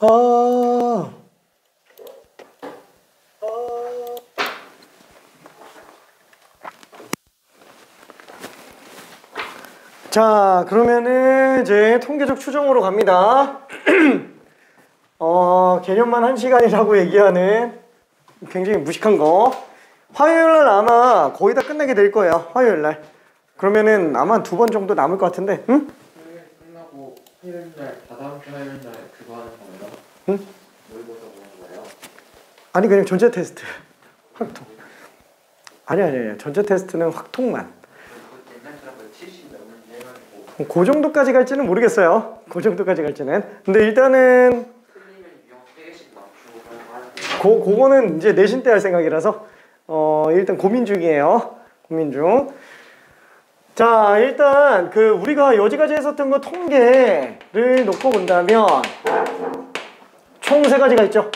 아. 자, 그러면은 이제 통계적 추정으로 갑니다. 개념만 1시간이라고 얘기하는 굉장히 무식한 거. 화요일날 아마 거의 다 끝나게 될 거예요. 화요일날. 그러면은 아마 2번 정도 남을 것 같은데, 응? 화요일 끝나고 화요일날, 다다음 주 화요일날 그거 하는 거예요? 응? 모의고사 보는 거예요? 아니, 그냥 전체 테스트. 확통. 아니. 전체 테스트는 확통만. 옛날 사람들 70 넘는데 해가지고. 그 정도까지 갈지는 모르겠어요. 그 정도까지 갈지는. 근데 일단은 틀리면 유형 3개씩 맞추고 그런 거 그거는 이제 내신 때 할 생각이라서 일단 고민 중이에요. 고민 중. 자, 일단 우리가 여지까지 했었던 거 통계를 놓고 본다면 총 3가지가 있죠.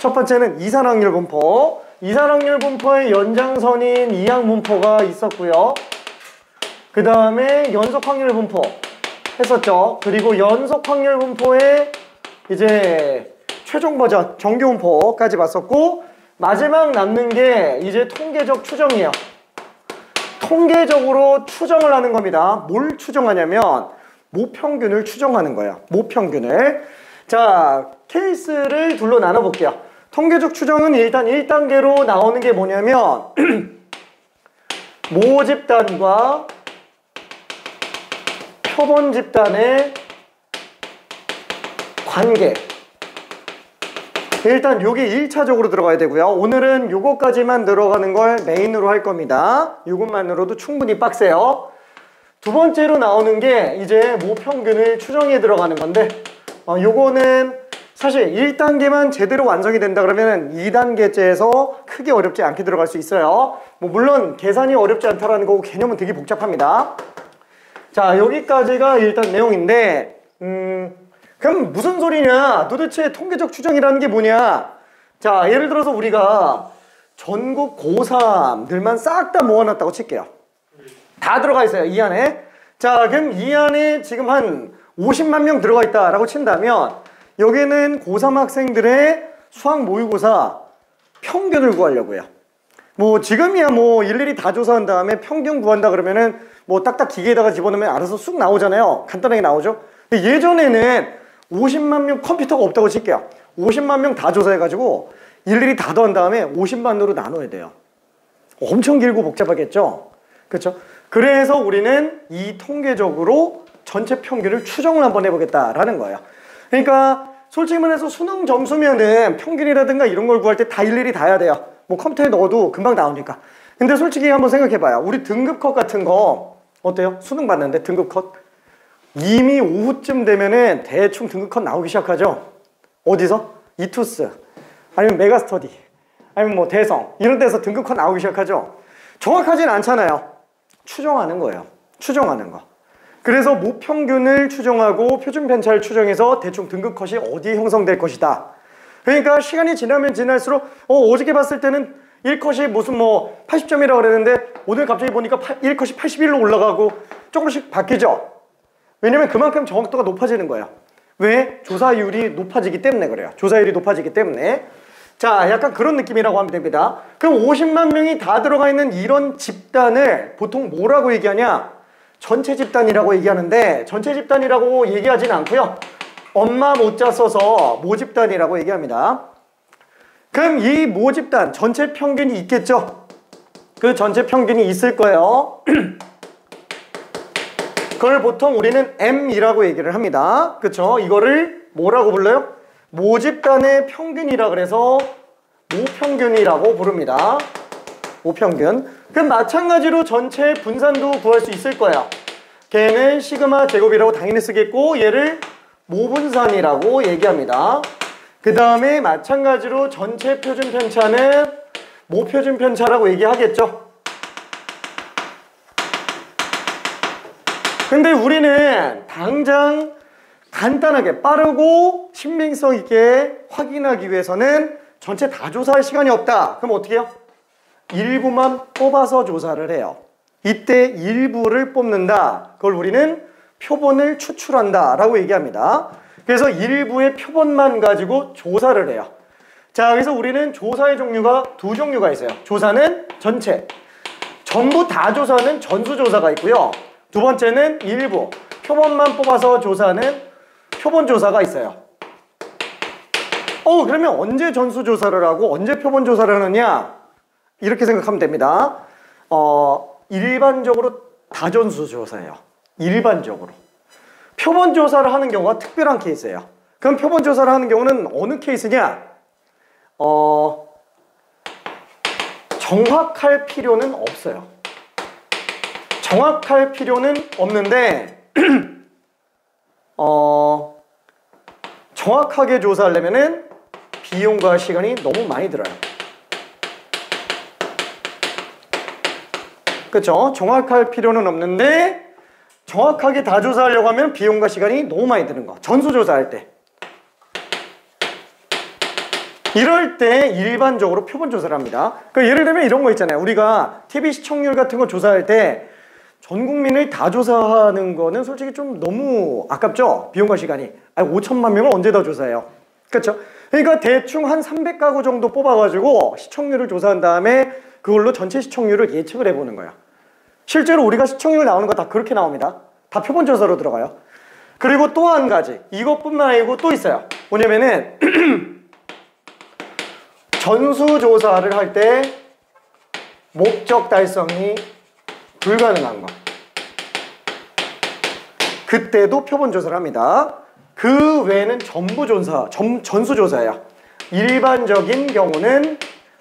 첫 번째는 이산확률 분포. 이산확률 분포의 연장선인 이항 분포가 있었고요. 그 다음에 연속 확률 분포 했었죠. 그리고 연속 확률 분포의 이제 최종 버전 정규 분포까지 봤었고, 마지막 남는 게 이제 통계적 추정이에요. 통계적으로 추정을 하는 겁니다. 뭘 추정하냐면 모평균을 추정하는 거예요. 모평균을. 자, 케이스를 둘로 나눠볼게요. 통계적 추정은 일단 1단계로 나오는 게 뭐냐면 모집단과 표본 집단의 관계. 일단 요게 1차적으로 들어가야 되고요. 오늘은 요거까지만 들어가는 걸 메인으로 할 겁니다. 요것만으로도 충분히 빡세요. 두 번째로 나오는 게 이제 모평균을 추정해 들어가는 건데, 요거는 사실 1단계만 제대로 완성이 된다 그러면 2단계째에서 크게 어렵지 않게 들어갈 수 있어요. 물론 계산이 어렵지 않다라는 거고 개념은 되게 복잡합니다. 자, 여기까지가 일단 내용인데, 그럼 무슨 소리냐? 도대체 통계적 추정이라는 게 뭐냐? 자, 예를 들어서 우리가 전국 고3들만 싹 다 모아놨다고 칠게요. 다 들어가 있어요, 이 안에. 자, 그럼 이 안에 지금 한 50만 명 들어가 있다라고 친다면 여기는 고3 학생들의 수학 모의고사 평균을 구하려고요. 지금이야 일일이 다 조사한 다음에 평균 구한다 그러면은 딱딱 기계에다가 집어넣으면 알아서 쑥 나오잖아요. 간단하게 나오죠. 근데 예전에는 50만 명 컴퓨터가 없다고 칠게요. 50만 명 다 조사해가지고 일일이 다 더한 다음에 50만으로 나눠야 돼요. 엄청 길고 복잡하겠죠? 그렇죠? 그래서 우리는 이 통계적으로 전체 평균을 추정을 한번 해보겠다라는 거예요. 그러니까 솔직히 말해서 수능 점수면은 평균이라든가 이런 걸 구할 때 다 일일이 다 해야 돼요. 컴퓨터에 넣어도 금방 나오니까. 근데 솔직히 한번 생각해봐요. 우리 등급 컷 같은 거 어때요? 수능 봤는데 등급 컷? 이미 오후쯤 되면은 대충 등급 컷 나오기 시작하죠. 어디서? 이투스 아니면 메가스터디 아니면 대성 이런 데서 등급 컷 나오기 시작하죠. 정확하진 않잖아요. 추정하는 거예요. 추정하는 거. 그래서 모평균을 추정하고 표준 편차를 추정해서 대충 등급 컷이 어디에 형성될 것이다. 그러니까 시간이 지나면 지날수록 어저께 봤을 때는 1컷이 무슨 80점이라고 그랬는데 오늘 갑자기 보니까 1컷이 81로 올라가고 조금씩 바뀌죠. 왜냐면 그만큼 정확도가 높아지는 거예요. 왜? 조사율이 높아지기 때문에 그래요. 조사율이 높아지기 때문에. 자, 약간 그런 느낌이라고 하면 됩니다. 그럼 50만 명이 다 들어가 있는 이런 집단을 보통 뭐라고 얘기하냐? 전체 집단이라고 얘기하는데, 전체 집단이라고 얘기하진 않고요. 엄마 모자 써서 모집단이라고 얘기합니다. 그럼 이 모집단 전체 평균이 있겠죠? 그 전체 평균이 있을 거예요. 그걸 보통 우리는 M이라고 얘기를 합니다. 그쵸? 이거를 뭐라고 불러요? 모집단의 평균이라 그래서 모평균이라고 부릅니다. 모평균. 그럼 마찬가지로 전체 분산도 구할 수 있을 거예요. 걔는 시그마 제곱이라고 당연히 쓰겠고 얘를 모분산이라고 얘기합니다. 그 다음에 마찬가지로 전체 표준 편차는 모표준 편차라고 얘기하겠죠. 근데 우리는 당장 간단하게 빠르고 신빙성 있게 확인하기 위해서는 전체 다 조사할 시간이 없다. 그럼 어떻게 해요? 일부만 뽑아서 조사를 해요. 이때 일부를 뽑는다. 그걸 우리는 표본을 추출한다 라고 얘기합니다. 그래서 일부의 표본만 가지고 조사를 해요. 자, 그래서 우리는 조사의 종류가 두 종류가 있어요. 조사는 전체, 전부 다 조사는 전수조사가 있고요. 두 번째는 일부, 표본만 뽑아서 조사하는 표본조사가 있어요. 그러면 언제 전수조사를 하고 언제 표본조사를 하느냐? 이렇게 생각하면 됩니다. 일반적으로 다전수조사예요. 일반적으로. 표본조사를 하는 경우가 특별한 케이스예요. 그럼 표본조사를 하는 경우는 어느 케이스냐? 정확할 필요는 없어요. 정확할 필요는 없는데 정확하게 조사하려면은 비용과 시간이 너무 많이 들어요. 그렇죠? 정확할 필요는 없는데 정확하게 다 조사하려고 하면 비용과 시간이 너무 많이 드는 거. 전수조사할 때. 이럴 때 일반적으로 표본조사를 합니다. 그러니까 예를 들면 이런 거 있잖아요. 우리가 TV 시청률 같은 거 조사할 때 전 국민을 다 조사하는 거는 솔직히 좀 너무 아깝죠? 비용과 시간이. 5천만 명을 언제 다 조사해요? 그렇죠? 그러니까 대충 한 300가구 정도 뽑아가지고 시청률을 조사한 다음에 그걸로 전체 시청률을 예측을 해보는 거예요. 실제로 우리가 시청률 나오는 거 다 그렇게 나옵니다. 다 표본조사로 들어가요. 그리고 또 한 가지, 이것뿐만 아니고 또 있어요. 뭐냐면은 전수조사를 할 때 목적 달성이 불가능한 거. 그때도 표본조사를 합니다. 그 외에는 전부 전수조사예요. 일반적인 경우는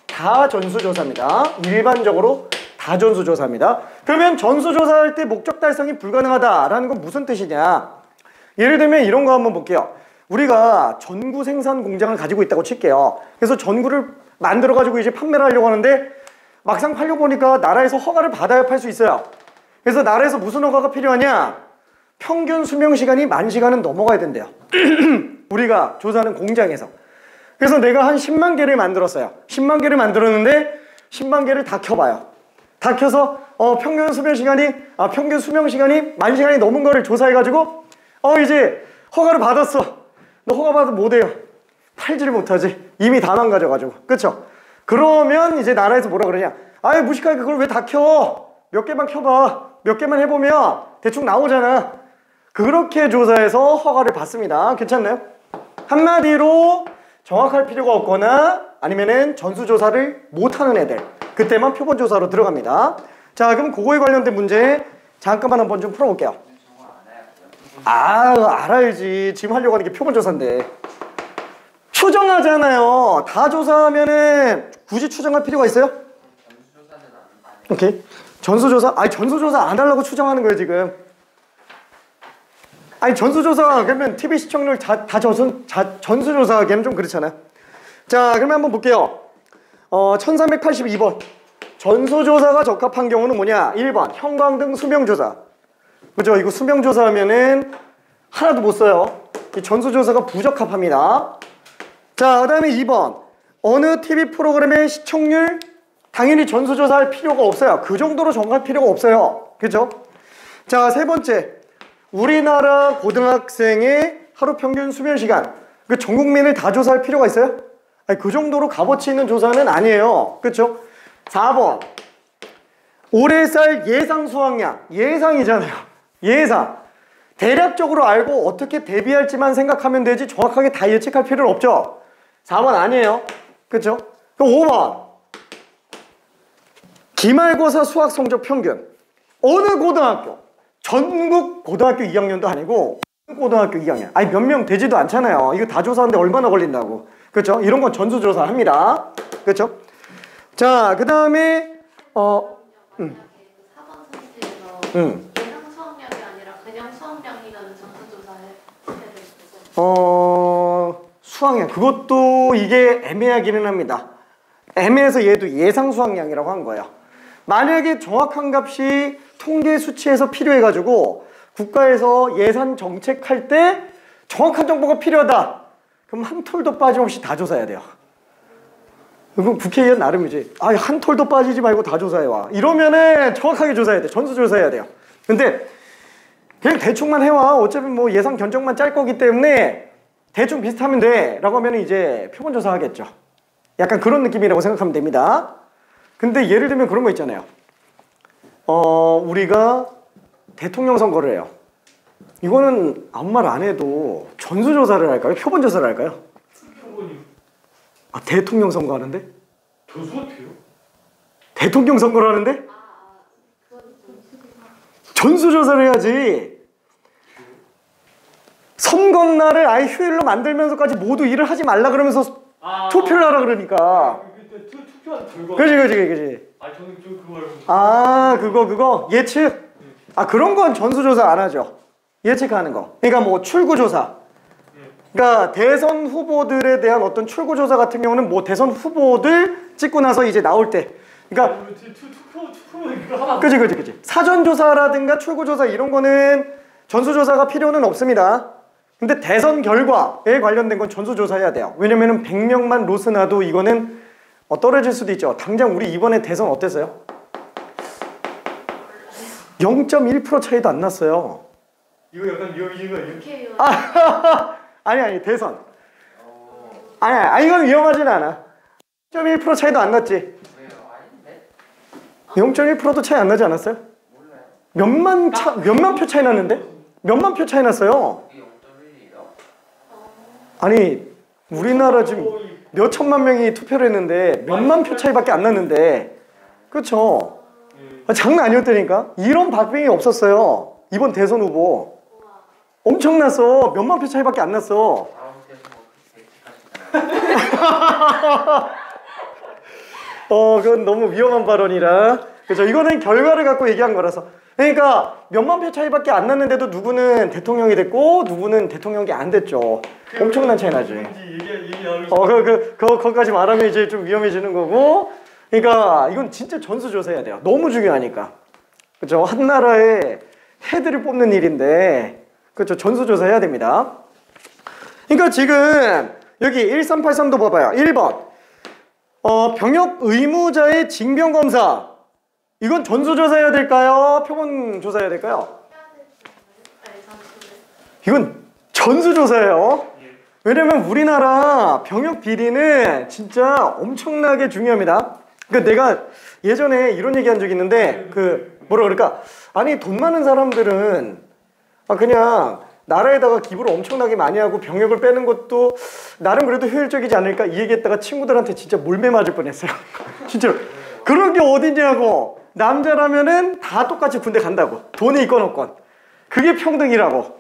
다 전수조사입니다. 일반적으로 다 전수조사입니다. 그러면 전수조사할 때 목적 달성이 불가능하다라는 건 무슨 뜻이냐? 예를 들면 이런 거 한번 볼게요. 우리가 전구 생산 공장을 가지고 있다고 칠게요. 그래서 전구를 만들어가지고 이제 판매를 하려고 하는데 막상 팔려고 보니까 나라에서 허가를 받아야 팔 수 있어요. 그래서 나라에서 무슨 허가가 필요하냐? 평균 수명시간이 10,000시간은 넘어가야 된대요. 우리가 조사하는 공장에서. 그래서 내가 한 10만 개를 만들었어요. 10만 개를 만들었는데 10만 개를 다 켜봐요. 다 켜서 평균 수명시간이 10,000시간이 넘은 거를 조사해가지고 이제 허가를 받았어. 너 허가 받아도 못해요. 팔지를 못하지. 이미 다 망가져가지고. 그쵸? 그러면 이제 나라에서 뭐라 그러냐? 무식하게 그걸 왜 다 켜? 몇 개만 켜봐. 몇 개만 해보면 대충 나오잖아. 그렇게 조사해서 허가를 받습니다. 괜찮나요? 한마디로 정확할 필요가 없거나 아니면은 전수조사를 못하는 애들, 그때만 표본조사로 들어갑니다. 자, 그럼 그거에 관련된 문제 잠깐만 한번 좀 풀어볼게요. 알아야지. 지금 하려고 하는 게 표본조사인데. 추정하잖아요. 다 조사하면은 굳이 추정할 필요가 있어요? 오케이. 전수조사? 전수조사 안 하려고 추정하는 거예요, 지금. 전수조사, 그러면 TV 시청률 전수조사 하기에는 좀 그렇잖아요. 자, 그러면 한번 볼게요. 1382번. 전수조사가 적합한 경우는 뭐냐? 1번, 형광등 수명조사. 그죠? 이거 수명조사 하면은 하나도 못 써요. 이 전수조사가 부적합합니다. 자, 그 다음에 2번. 어느 TV 프로그램의 시청률? 당연히 전수조사할 필요가 없어요. 그 정도로 정할 필요가 없어요. 그죠? 자, 세 번째. 우리나라 고등학생의 하루 평균 수면시간. 전 국민을 다 조사할 필요가 있어요? 그 정도로 값어치 있는 조사는 아니에요. 그쵸? 4번. 올해 살 예상 수확량. 예상이잖아요. 예상. 대략적으로 알고 어떻게 대비할지만 생각하면 되지 정확하게 다 예측할 필요는 없죠. 4번 아니에요. 그쵸? 그럼 5번. 기말고사 수학 성적 평균. 어느 고등학교? 전국 고등학교 2학년도 아니고 고등학교 2학년. 몇 명 되지도 않잖아요. 이거 다 조사하는데 얼마나 걸린다고. 그렇죠? 이런 건 전수조사 합니다. 그렇죠? 자, 그 다음에 4번 선택에서 예상 수확량이 아니라 그냥 수확량이라는 전수조사에 해야 되겠죠? 수확량. 그것도 이게 애매하기는 합니다. 애매해서 얘도 예상 수확량이라고 한 거예요. 만약에 정확한 값이 통계 수치에서 필요해가지고 국가에서 예산 정책할 때 정확한 정보가 필요하다. 그럼 한 톨도 빠짐없이 다 조사해야 돼요. 그럼 국회의원 나름이지. 한 톨도 빠지지 말고 다 조사해와. 이러면은 정확하게 조사해야 돼. 전수조사해야 돼요. 근데 그냥 대충만 해와. 어차피 뭐 예상 견적만 짤 거기 때문에 대충 비슷하면 돼 라고 하면 이제 표본조사 하겠죠. 약간 그런 느낌이라고 생각하면 됩니다. 근데 예를 들면 그런 거 있잖아요. 우리가 대통령 선거를 해요. 이거는 아무 말 안 해도 전수조사를 할까요? 표본조사를 할까요? 표본이 아, 대통령 선거 하는데? 조수가 돼요? 대통령 선거를 하는데? 전수조사를 해야지. 선거날을 아예 휴일로 만들면서까지 모두 일을 하지 말라 그러면서 투표를 하라 그러니까. 투표한 결과. 그지. 아 저는 그거 알고. 아 그거 예측. 아 그런 건 전수조사 안 하죠. 예측하는 거. 그러니까 뭐 출구조사. 그러니까 대선 후보들에 대한 어떤 출구조사 같은 경우는 뭐 대선 후보들 찍고 나서 이제 나올 때. 그러니까 투표는 그거 하나. 그지. 사전조사라든가 출구조사 이런 거는 전수조사가 필요는 없습니다. 근데 대선 결과에 관련된 건 전수조사해야 돼요. 왜냐면은 100명만 로스나도 이거는 떨어질 수도 있죠. 당장 우리 이번에 대선 어땠어요? 0.1% 차이도 안 났어요. 이거 약간 위험인 거 아니에요? 국회의원. 아니 대선. 아니 이건 위험하진 않아. 0.1% 차이도 안 났지. 왜요? 아닌데? 0.1%도 차이 안 나지 않았어요? 몰라요. 몇만 표 차이 났는데? 몇만 표 차이 났어요. 이게 0.1이에요? 아니 우리나라 지금 몇 천만 명이 투표를 했는데 몇만 표 차이밖에 안 났는데, 그렇죠? 장난 아니었다니까. 이런 박빙이 없었어요. 이번 대선 후보 엄청났어. 몇만 표 차이밖에 안 났어. 다음 대선 뭐 그건 너무 위험한 발언이라. 그렇죠. 이거는 결과를 갖고 얘기한 거라서. 그러니까 몇만 표 차이밖에 안 났는데도 누구는 대통령이 됐고 누구는 대통령이 안 됐죠. 엄청난 차이 나지. 거기까지 말하면 이제 좀 위험해지는 거고. 그러니까 이건 진짜 전수조사해야 돼요. 너무 중요하니까. 그렇죠. 한 나라의 헤드를 뽑는 일인데, 그렇죠. 전수조사해야 됩니다. 그러니까 지금 여기 1383도 봐봐요. 1번 병역 의무자의 징병검사. 이건 전수조사해야 될까요? 표본조사해야 될까요? 이건 전수조사예요. 왜냐면 우리나라 병역 비리는 진짜 엄청나게 중요합니다. 그러니까 내가 예전에 이런 얘기 한 적이 있는데, 뭐라 그럴까? 아니 돈 많은 사람들은 그냥 나라에다가 기부를 엄청나게 많이 하고 병역을 빼는 것도 나름 그래도 효율적이지 않을까? 이 얘기했다가 친구들한테 진짜 몰매 맞을 뻔했어요. 진짜로. 그런 게 어딨냐고. 남자라면은 다 똑같이 군대 간다고. 돈이 있건 없건. 그게 평등이라고. 군대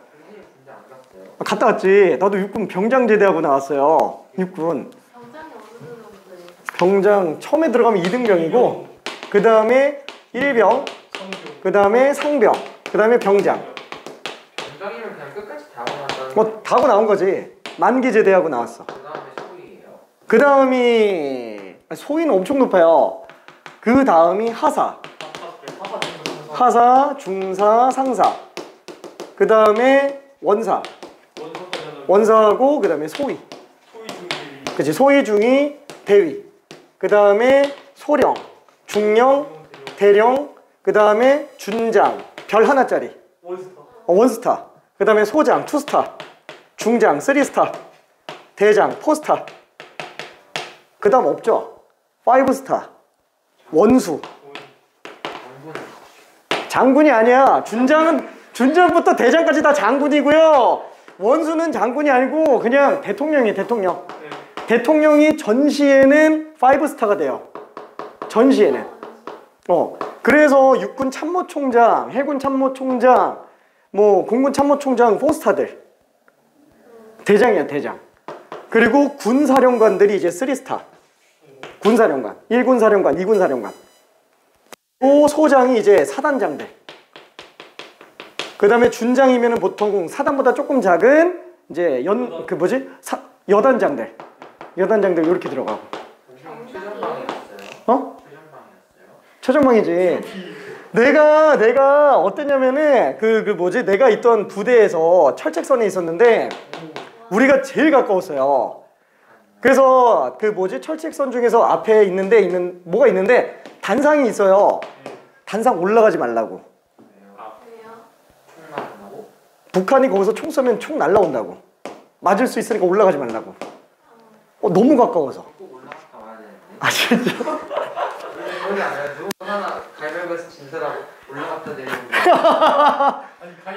안 갔어요? 갔다 왔지. 나도 육군 병장 제대하고 나왔어요. 육군. 병장이 어느 정도예요? 병장 처음에 들어가면 2등병이고, 그 다음에 1병, 그 다음에 상병, 그 다음에 병장. 병장이면 그냥 끝까지 다 하고 나서. 뭐 다 하고 나온 거지. 만기 제대하고 나왔어. 그 다음에 소위예요. 그 다음이 소위는 엄청 높아요. 그 다음이 하사. 하사, 중사, 상사. 그 다음에 원사. 원사하고 그 다음에 소위. 그치, 소위, 중위, 대위. 그 다음에 소령, 중령, 대령. 그 다음에 준장, 별 하나짜리. 원스타. 그 다음에 소장, 투스타. 중장, 쓰리스타. 대장, 포스타. 그 다음 없죠? 파이브스타. 원수. 장군이 아니야. 준장부터 대장까지 다 장군이고요. 원수는 장군이 아니고 그냥 대통령이에요. 대통령. 대통령이 전시에는 5스타가 돼요. 전시에는. 그래서 육군 참모총장, 해군 참모총장, 뭐 공군 참모총장 4스타들. 대장이야, 대장. 그리고 군사령관들이 이제 3스타. 군사령관, 1군 사령관, 2군 사령관. 또 소장이 이제 사단장들. 그 다음에 준장이면 보통 사단보다 조금 작은 이제 여단장들. 여단장들 이렇게 들어가고. 최전방이었어요? 최전방이지. 내가 어땠냐면은 내가 있던 부대에서 철책선에 있었는데 우리가 제일 가까웠어요. 그래서 철책선 중에서 앞에 뭐가 있는데 단상이 있어요. 단상 올라가지 말라고. 왜요? 총만 안 하고? 북한이 거기서 총 쏘면 총 날라온다고. 맞을 수 있으니까 올라가지 말라고. 너무 가까워서. 꼭 올라갔다 와야 되는데. 아 진짜? 그러지 않아요? 누구 하나 가위바위보에서 진 사람 올라갔다 내려오면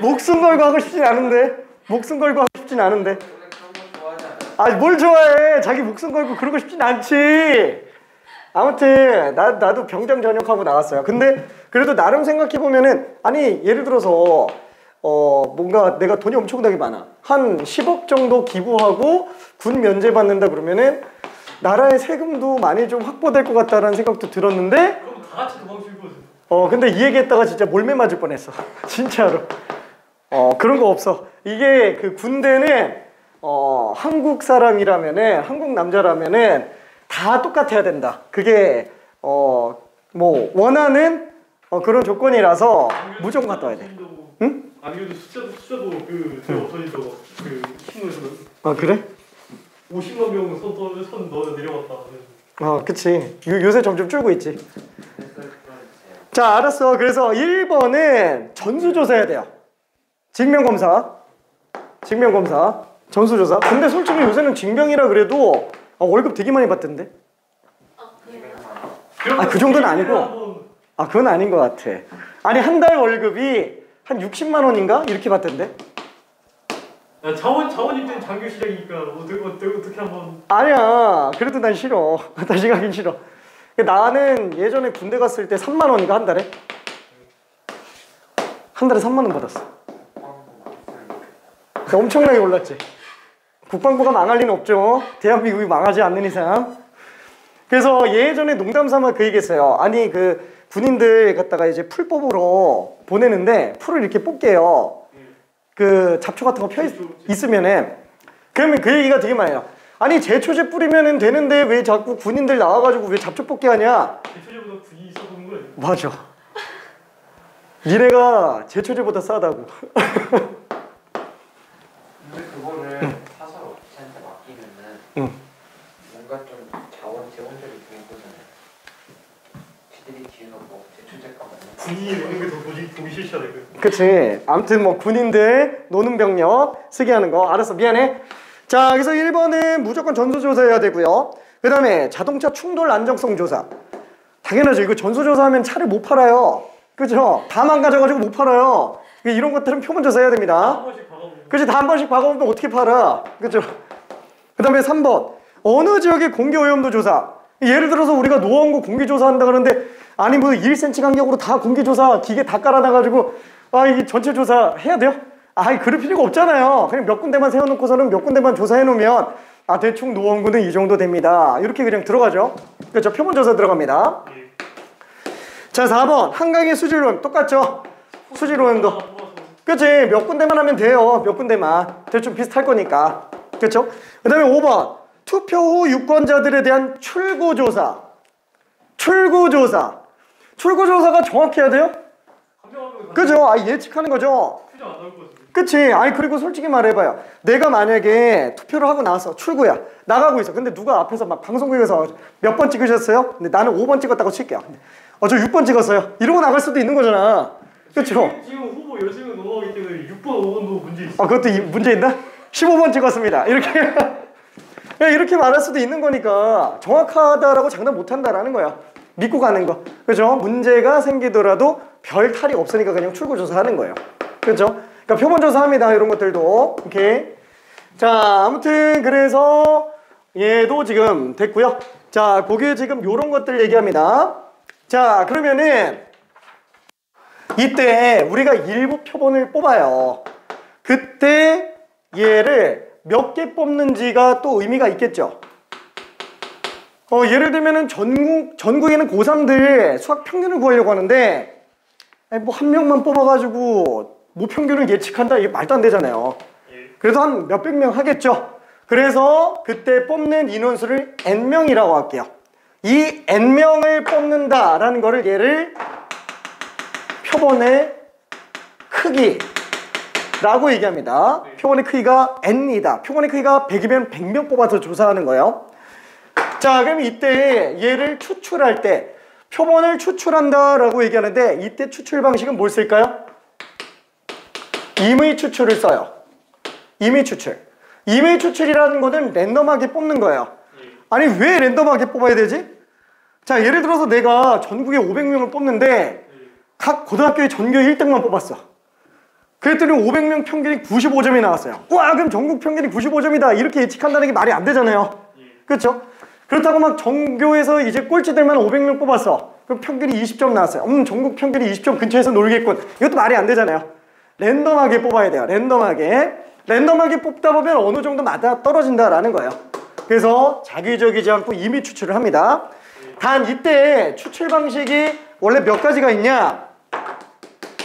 목숨 걸고 하고 싶진 않은데. 목숨 걸고 하고 싶진 않은데. 원래 그런 거 좋아하지 않아요? 뭘 좋아해. 자기 목숨 걸고 그러고 싶진 않지. 아무튼 나도 병장 전역하고 나왔어요. 근데 그래도 나름 생각해보면은 아니 예를 들어서 뭔가 내가 돈이 엄청나게 많아. 한 10억 정도 기부하고 군 면제 받는다 그러면은 나라의 세금도 많이 좀 확보될 것 같다라는 생각도 들었는데 그럼 다 같이 도망칠 거지. 근데 이 얘기했다가 진짜 몰매 맞을 뻔했어. 진짜로. 그런 거 없어. 이게 그 군대는 한국 사람이라면은 한국 남자라면은 다 똑같아야 된다. 그게 뭐 원하는 그런 조건이라서 무조건 갔다 와야 돼. 응? 아니어도 숫자도 그 없어진다고 그 신문에서. 아 그래? 50만 명 선 넣어 내려갔다. 그치. 요새 점점 줄고 있지. 자, 알았어. 그래서 1번은 전수조사해야 돼요. 징명검사. 전수조사. 근데 솔직히 요새는 징병이라 그래도 월급 되게 많이 받던데? 그래요? 그 정도는 아니고. 그건 아닌 것 같아. 아니, 한 달 월급이 한 60만 원인가? 이렇게 받던데? 야, 자원 입된 장교 시장이니까 어떻게 한번. 아니야. 그래도 난 싫어. 다시 가긴 싫어. 나는 예전에 군대 갔을 때 3만 원인가 한 달에? 한 달에 3만 원 받았어. 엄청나게 올랐지. 국방부가 망할 리는 없죠. 대한민국이 망하지 않는 이상. 그래서 예전에 농담 삼아 그 얘기했어요. 아니 그 군인들 갖다가 이제 풀 뽑으러 보내는데 풀을 이렇게 뽑게요. 그 잡초 같은 거 펴 있으면은 그러면 그 얘기가 되게 많이 해요. 아니 제초제 뿌리면은 되는데 왜 자꾸 군인들 나와가지고 왜 잡초 뽑게 하냐? 제초제보다 군인이 있어보는 거야. 맞아. 니네가 제초제보다 싸다고. 근데 그거를 사설 업체한테 맡기면은 뭔가 좀 자원 재원들이 좋은 거잖아요. 지들이 뒤에서 뭐 제초제값 군인이 노는 게 더 보기 싫잖아. 그치. 아무튼 뭐 군인들 노는 병력 쓰게 하는 거. 알았어. 미안해. 자, 그래서 1번은 무조건 전수조사해야 되고요. 그 다음에 자동차 충돌 안정성 조사. 당연하죠. 이거 전수조사하면 차를 못 팔아요. 그죠? 다 망가져가지고 못 팔아요. 이런 것들은 표본조사 해야 됩니다. 한 번씩 박아보고. 그치? 다 한 번씩 박아보면 어떻게 팔아? 그죠? 그 다음에 3번. 어느 지역의 공기 오염도 조사. 예를 들어서 우리가 노원구 공기 조사한다 그러는데 아니 뭐 1cm 간격으로 다 공기 조사 기계 다 깔아놔가지고 이게 전체 조사 해야 돼요? 그럴 필요가 없잖아요. 그냥 몇 군데만 세워놓고서는 몇 군데만 조사해 놓으면 대충 노원구는 이 정도 됩니다. 이렇게 그냥 들어가죠. 그렇죠? 표본조사 들어갑니다. 자, 4번. 한강의 수질오염 똑같죠? 수질오염도. 그치? 몇 군데만 하면 돼요. 몇 군데만. 대충 비슷할 거니까. 그렇죠? 그 다음에 5번. 투표 후 유권자들에 대한 출구조사. 출구조사가 정확해야 돼요? 그죠? 예측하는 거죠? 표정 안 나올 것 같은데. 그치? 그리고 솔직히 말해봐요. 내가 만약에 투표를 하고 나왔어. 출구야. 나가고 있어. 근데 누가 앞에서 막 방송국에서 몇 번 찍으셨어요? 근데 나는 5번 찍었다고 칠게요. 저 6번 찍었어요. 이러고 나갈 수도 있는 거잖아. 그쵸? 지금 후보 여승은 넘어가기 때문에 6번, 5번도 문제 있어. 그것도 문제 있나? 15번 찍었습니다. 이렇게 말할 수도 있는 거니까 정확하다라고 장담 못한다라는 거야. 믿고 가는 거. 그죠? 문제가 생기더라도 별 탈이 없으니까 그냥 출구조사하는 거예요. 그죠? 그러니까 표본조사합니다. 이런 것들도. 오케이. 자, 아무튼 그래서 얘도 지금 됐고요. 자, 거기에 지금 요런 것들 얘기합니다. 자, 그러면은 이때 우리가 일부 표본을 뽑아요. 그때 얘를 몇 개 뽑는지가 또 의미가 있겠죠. 예를 들면은 전국에는 고3들 수학 평균을 구하려고 하는데 뭐 한 명만 뽑아가지고 뭐 평균을 예측한다? 이게 말도 안 되잖아요. 그래서 한 몇백 명 하겠죠. 그래서 그때 뽑는 인원수를 N명이라고 할게요. 이 N명을 뽑는다라는 거를 얘를 표본의 크기라고 얘기합니다. 표본의 크기가 N이다. 표본의 크기가 100이면 100명 뽑아서 조사하는 거예요. 자, 그럼 이때 얘를 추출할 때 표본을 추출한다라고 얘기하는데 이때 추출 방식은 뭘 쓸까요? 임의 추출을 써요. 임의 추출. 이메일 추출이라는 거는 랜덤하게 뽑는 거예요. 아니 왜 랜덤하게 뽑아야 되지? 자, 예를 들어서 내가 전국에 500명을 뽑는데 각 고등학교의 전교 1등만 뽑았어. 그랬더니 500명 평균이 95점이 나왔어요. 와, 그럼 전국 평균이 95점이다 이렇게 예측한다는 게 말이 안 되잖아요. 그렇죠? 그렇다고 막 전교에서 이제 꼴찌들만 500명 뽑았어. 그럼 평균이 20점 나왔어요. 전국 평균이 20점 근처에서 놀겠군. 이것도 말이 안 되잖아요. 랜덤하게 뽑아야 돼요. 랜덤하게 뽑다 보면 어느 정도 맞아 떨어진다라는 거예요. 그래서 자기적이지 않고 임의 추출을 합니다. 단 이때 추출 방식이 원래 몇 가지가 있냐?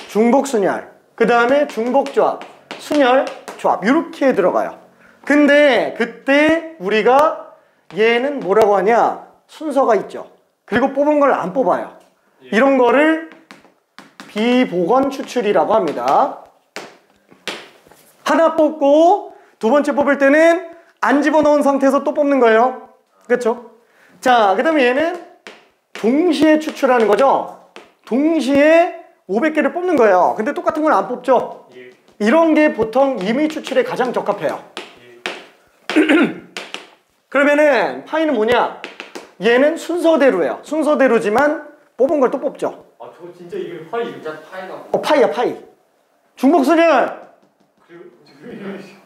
중복순열, 그 다음에 중복조합, 순열조합 이렇게 들어가요. 근데 그때 우리가 얘는 뭐라고 하냐? 순서가 있죠. 그리고 뽑은 걸 안 뽑아요. 이런 거를 비보건 추출이라고 합니다. 하나 뽑고 두 번째 뽑을 때는 안 집어넣은 상태에서 또 뽑는 거예요. 그렇죠? 자, 그 다음에 얘는 동시에 추출하는 거죠. 동시에 500개를 뽑는 거예요. 근데 똑같은 걸 안 뽑죠. 이런 게 보통 임의 추출에 가장 적합해요. 그러면은 파이는 뭐냐? 얘는 순서대로예요. 순서대로지만 뽑은 걸 또 뽑죠. 아, 저 진짜 이거 파이. 진짜 파이가 파이야, 파이. 중복순열.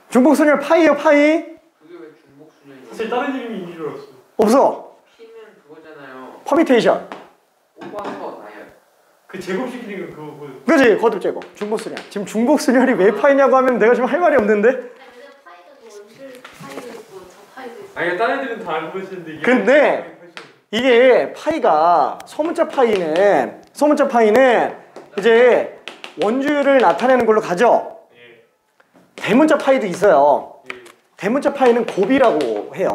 중복순열 파이요, 파이. 그게 왜 중복순열이 사실 다른 이름이 있는 줄 알았어. 없어. 피면 그거잖아요. 퍼미테이션. 뽑아서 나요. 그 제곱시키는 거 그거. 그지? 거듭 제곱. 중복순열. 지금 중복순열이 왜 파이냐고 하면 내가 지금 할 말이 없는데. 아니 근데 파이가 또 원줄 파이도 있고 저 파이도 있고. 아니 다른 애들은 다 알고 계시는데 이게. 근데 이게 파이가 소문자 파이는 이제 원주율을 나타내는 걸로 가죠. 대문자 파이도 있어요. 대문자 파이는 곱이라고 해요.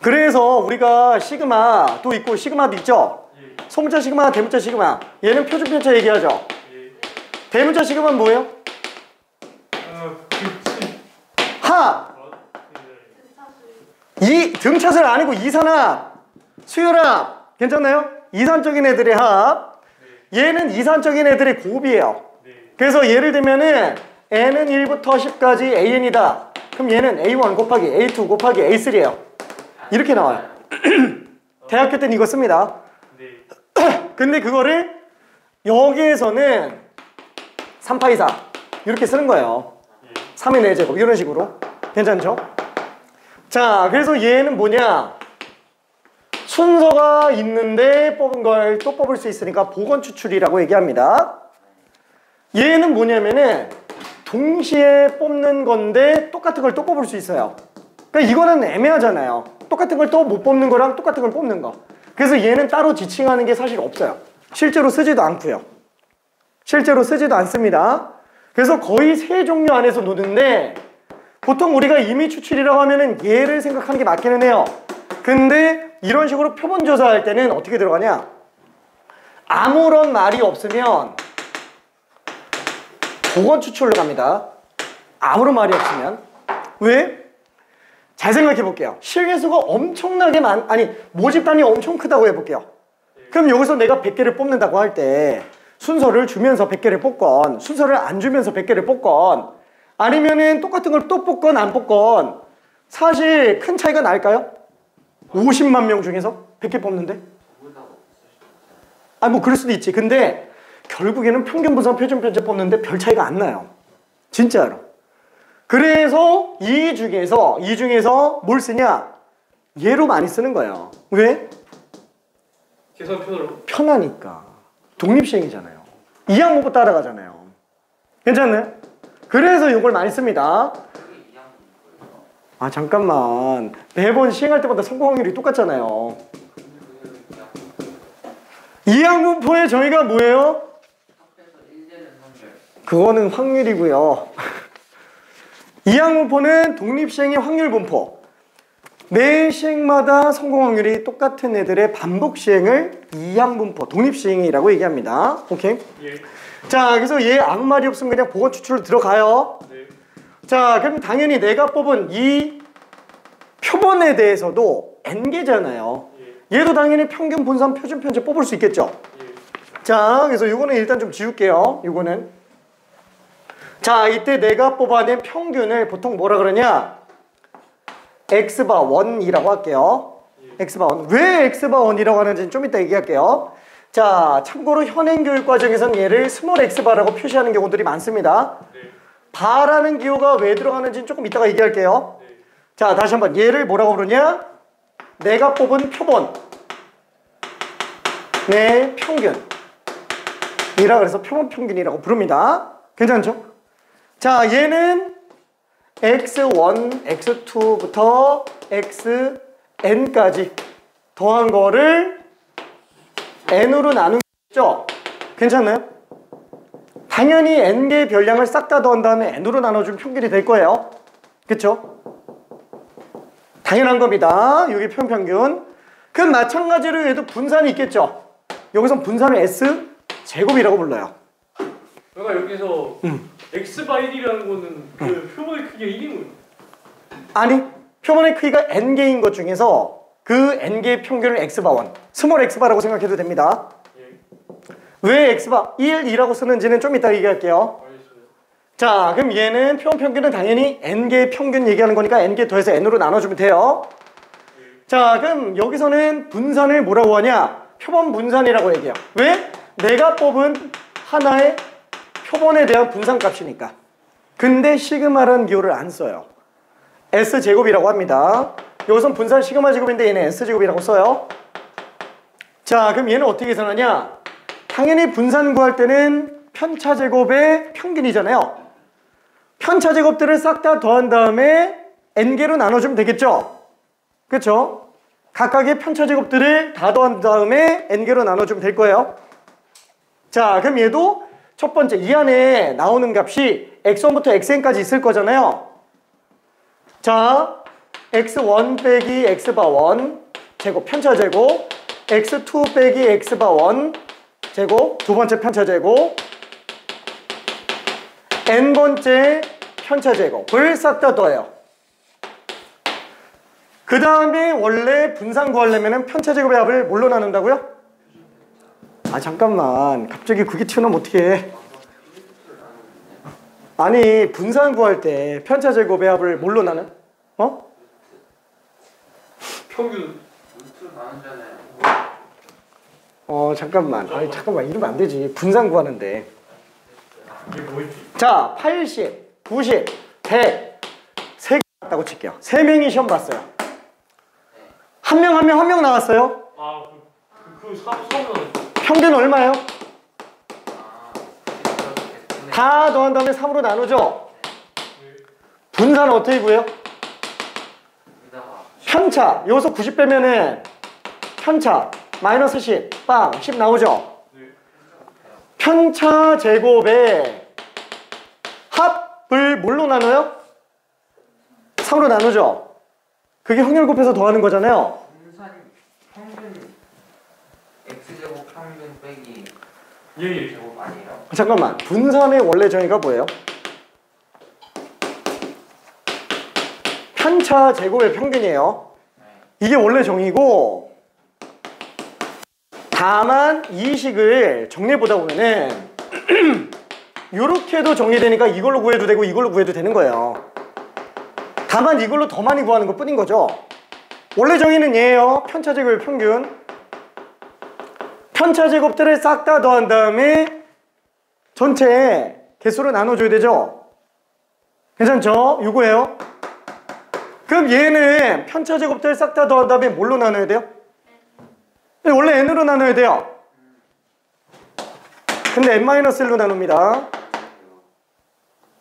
그래서 우리가 시그마도 있고 시그마도 있죠. 소문자 시그마, 대문자 시그마. 얘는 표준 편차 얘기하죠. 대문자 시그마는 뭐예요? 합! 이 등차수는 아니고 이산합, 수열합. 괜찮나요? 이산적인 애들의 합. 얘는 이산적인 애들의 곱이에요. 그래서 예를 들면은 n은 1부터 10까지 an이다. 그럼 얘는 a1 곱하기 a2 곱하기 a3예요. 이렇게 나와요. 대학교 때는 이거 씁니다. 근데 그거를 여기에서는 3파이 4 이렇게 쓰는 거예요. 3의 4제곱 이런 식으로. 괜찮죠? 자, 그래서 얘는 뭐냐? 순서가 있는데 뽑은 걸 또 뽑을 수 있으니까 보건 추출이라고 얘기합니다. 얘는 뭐냐면은 동시에 뽑는 건데 똑같은 걸 또 뽑을 수 있어요. 그러니까 이거는 애매하잖아요. 똑같은 걸 또 못 뽑는 거랑 똑같은 걸 뽑는 거. 그래서 얘는 따로 지칭하는 게 사실 없어요. 실제로 쓰지도 않고요. 실제로 쓰지도 않습니다. 그래서 거의 세 종류 안에서 노는데 보통 우리가 임의 추출이라고 하면은 얘를 생각하는 게 맞기는 해요. 근데 이런 식으로 표본 조사할 때는 어떻게 들어가냐? 아무런 말이 없으면 보건 추출로 갑니다. 아무런 말이 없으면. 왜? 잘 생각해 볼게요. 실계수가 엄청나게 모집 단위 엄청 크다고 해볼게요. 그럼 여기서 내가 100개를 뽑는다고 할 때 순서를 주면서 100개를 뽑건 순서를 안 주면서 100개를 뽑건 아니면은 똑같은 걸 또 뽑건 안 뽑건 사실 큰 차이가 날까요? 50만 명 중에서 100개 뽑는데? 뭐 그럴 수도 있지. 근데 결국에는 평균 분산 표준 편차 뽑는데 별 차이가 안 나요. 진짜로. 그래서 이 중에서 뭘 쓰냐? 얘로 많이 쓰는 거예요. 왜? 계산표로. 편하니까. 독립시행이잖아요. 이항문법 따라가잖아요. 괜찮나요? 그래서 이걸 많이 씁니다. 아, 잠깐만. 매번 시행할 때마다 성공 확률이 똑같잖아요. 이항문법에 저희가 뭐예요? 그거는 확률이고요. 이항문법은 독립시행의 확률 분포. 매 시행마다 성공 확률이 똑같은 애들의 반복 시행을 이항분포, 독립시행이라고 얘기합니다. 오케이? 예. 자, 그래서 얘 아무 말이 없으면 그냥 보건 추출로 들어가요. 네. 자, 그럼 당연히 내가 뽑은 이 표본에 대해서도 n개잖아요. 얘도 당연히 평균, 분산, 표준, 편차 뽑을 수 있겠죠. 자, 그래서 요거는 일단 좀 지울게요. 요거는. 자, 이때 내가 뽑아낸 평균을 보통 뭐라 그러냐? X바 1이라고 할게요. X바 1. 왜 X바 1이라고 하는지는 좀 이따 얘기할게요. 자, 참고로 현행 교육 과정에서는 얘를 스몰 X바라고 표시하는 경우들이 많습니다. 바라는 기호가 왜 들어가는지는 조금 이따가 얘기할게요. 자, 다시 한번 얘를 뭐라고 부르냐? 내가 뽑은 표본. 내 평균. 이라 그래서 표본 평균이라고 부릅니다. 괜찮죠? 자, 얘는 x1, x2부터 xn까지 더한 거를 n으로 나눈 거죠? 괜찮나요? 당연히 n개의 별량을 싹 다 더한 다음에 n으로 나눠주면 평균이 될 거예요. 그쵸? 당연한 겁니다. 여기 평균. 그럼 마찬가지로 얘도 분산이 있겠죠? 여기서 분산을 S제곱이라고 불러요. 그러니까 여기서 X바1이라는 거는 그 표본의 크기가 1인 아니, 표본의 크기가 n개인 것 중에서 그 n개의 평균을 X바1, 스몰 X바라고 생각해도 됩니다. 왜 X바 1, 2라고 쓰는지는 좀 이따 얘기할게요. 자, 그럼 얘는 표본 평균은 당연히 n개의 평균 얘기하는 거니까 n개 더해서 n으로 나눠주면 돼요. 자, 그럼 여기서는 분산을 뭐라고 하냐? 표본 분산이라고 얘기해요. 왜? 내가 뽑은 하나의 표본에 대한 분산값이니까. 근데 시그마라는 기호를 안 써요. S제곱이라고 합니다. 여기선 분산 시그마 제곱인데 얘는 S제곱이라고 써요. 자, 그럼 얘는 어떻게 계산하냐? 당연히 분산 구할 때는 편차 제곱의 평균이잖아요. 편차 제곱들을 싹 다 더한 다음에 n개로 나눠주면 되겠죠? 그렇죠? 각각의 편차 제곱들을 다 더한 다음에 n개로 나눠주면 될 거예요. 자, 그럼 얘도 첫 번째 이 안에 나오는 값이 x1부터 xn까지 있을 거잖아요. 자, x1 빼기 x바1 제곱 편차 제곱, x2 빼기 x바1 제곱 두 번째 편차 제곱, n번째 편차 제곱을 싹 다 더해요. 그 다음에 원래 분산 구하려면 편차 제곱의 합을 뭘로 나눈다고요? 아, 잠깐만. 갑자기 그게 튀어나오면 어떡해. 아니, 분산 구할 때 편차 제곱의 합을 뭘로 나눈? 어? 평균 루트 나누잖아요. 잠깐만. 아니, 잠깐만. 이러면 안 되지. 분산 구하는데. 이게 뭐지? 자, 80, 90, 100. 3개 나왔다고 칠게요. 3명이 시험 봤어요. 한 명 나왔어요. 아, 그 사업은 평균 얼마예요? 아, 다 더한 다음에 3으로 나누죠? 분산은 어떻게 구해요? 여기다가 편차. 여기서 90 빼면은 편차. 마이너스 10. 빵. 10 나오죠? 편차 제곱의 합을 뭘로 나눠요? 3으로 나누죠? 그게 확률 곱해서 더하는 거잖아요. 분산 평균 x제곱 평균 빼기 예. 제곱 아니에요? 잠깐만. 분산의 원래 정의가 뭐예요? 편차 제곱의 평균이에요. 이게 원래 정의고, 다만 이 식을 정리해보다 보면은 이렇게도 정리되니까 이걸로 구해도 되고 이걸로 구해도 되는 거예요. 다만 이걸로 더 많이 구하는 것 뿐인 거죠. 원래 정의는 얘예요. 편차 제곱의 평균. 편차 제곱들을 싹 다 더한 다음에 전체 개수로 나눠줘야 되죠. 괜찮죠? 이거예요. 그럼 얘는 편차 제곱들 싹 다 더한 다음에 뭘로 나눠야 돼요? 원래 n으로 나눠야 돼요. 근데 n-1로 나눕니다.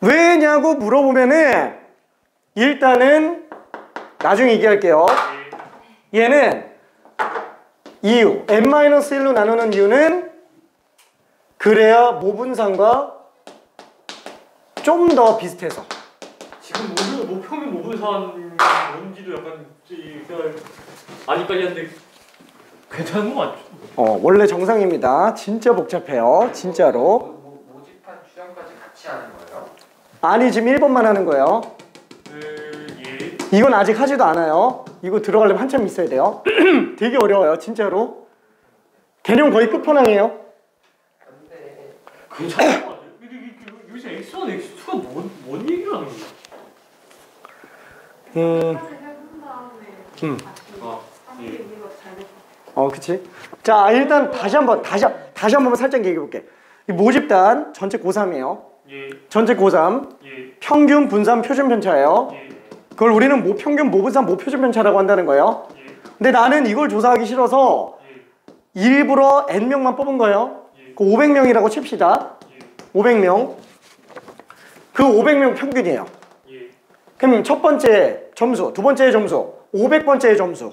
왜냐고 물어보면은 일단은 나중에 얘기할게요. 얘는 이유, n-1로 나누는 이유는 그래야 모분산과 좀 더 비슷해서. 지금 평균 모분산 뭔지도 약간 그냥 아직까지 하는데 괜찮은 거 맞죠? 원래 정상입니다. 진짜 복잡해요. 진짜로. 모집한 추정까지 같이 하는 거예요? 아니, 지금 1번만 하는 거예요. 예. 이건 아직 하지도 않아요. 이거 들어가려면 한참 있어야 돼요. 되게 어려워요. 진짜로. 개념 거의 끝판왕이에요. 근데 괜찮은 거 같아요. 여기서 X1, X2가 이건 뭔 얘기를 하는 거야? 해본 다음에 아, 예. 이거 잘 됐어. 그치? 자, 일단 다시 한 번만 살짝 얘기해 볼게. 이 모집단 전체 고3이에요. 예. 전체 고3 예. 평균 분산 표준 편차예요. 예. 그걸 우리는 모평균 모분산 모표준 편차라고 한다는 거예요. 예. 근데 나는 이걸 조사하기 싫어서 예. 일부러 N명만 뽑은 거예요. 예. 그 500명이라고 칩시다. 예. 500명. 그 500명 평균이에요. 예. 그럼 첫 번째 점수, 두 번째 점수, 500번째의 점수.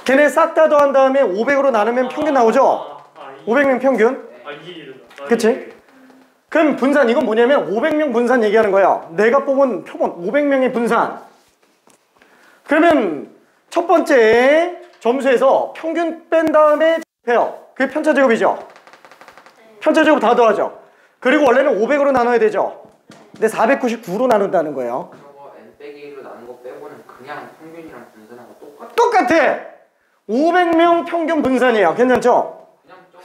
걔네 싹 다 더한 다음에 500으로 나누면 평균 나오죠? 500명 평균. 이게 그치? 그럼 분산, 이건 뭐냐면 500명 분산 얘기하는 거예요. 내가 뽑은 표본 500명의 분산. 그러면 첫 번째 점수에서 평균 뺀 다음에 해요. 그게 편차 제곱이죠? 편차 제곱 다 더하죠? 그리고 원래는 500으로 나눠야 되죠? 근데 499로 나눈다는 거예요. 저거 n-1로 나눈 거 빼고는 그냥 평균이랑 분산하고 똑같아! 500명 평균 분산이에요. 괜찮죠?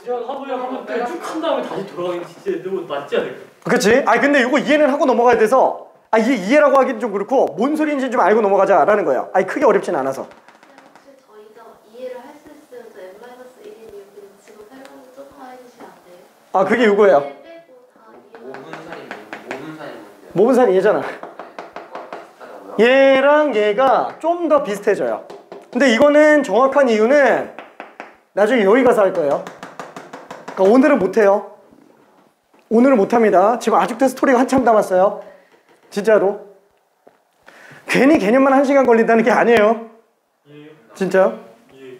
그냥 하면 쭉한 다음에 다시 돌아가긴 진짜 너무 맞지 않을까? 그치? 근데 이거 이해는 하고 넘어가야 돼서 이게 이해라고 하기는 좀 그렇고 뭔 소리인지 좀 알고 넘어가자라는 거예요. 크게 어렵진 않아서. 혹시 저희가 이해를 할 수 있으면 저 n-1인 이유는 지금 설명 조금만 해주시면 안 돼요? 그게 이거예요. 빼고 다 이해가 모분산이 모분산이 얘잖아. 비슷하다고요? 얘랑 얘가 좀 더 비슷해져요. 근데 이거는 정확한 이유는 나중에 여기 가서 할 거예요. 그러니까 오늘은 못해요. 오늘은 못합니다. 지금 아직도 스토리가 한참 남았어요. 진짜로. 괜히 개념만 1시간 걸린다는 게 아니에요. 예. 진짜. 예.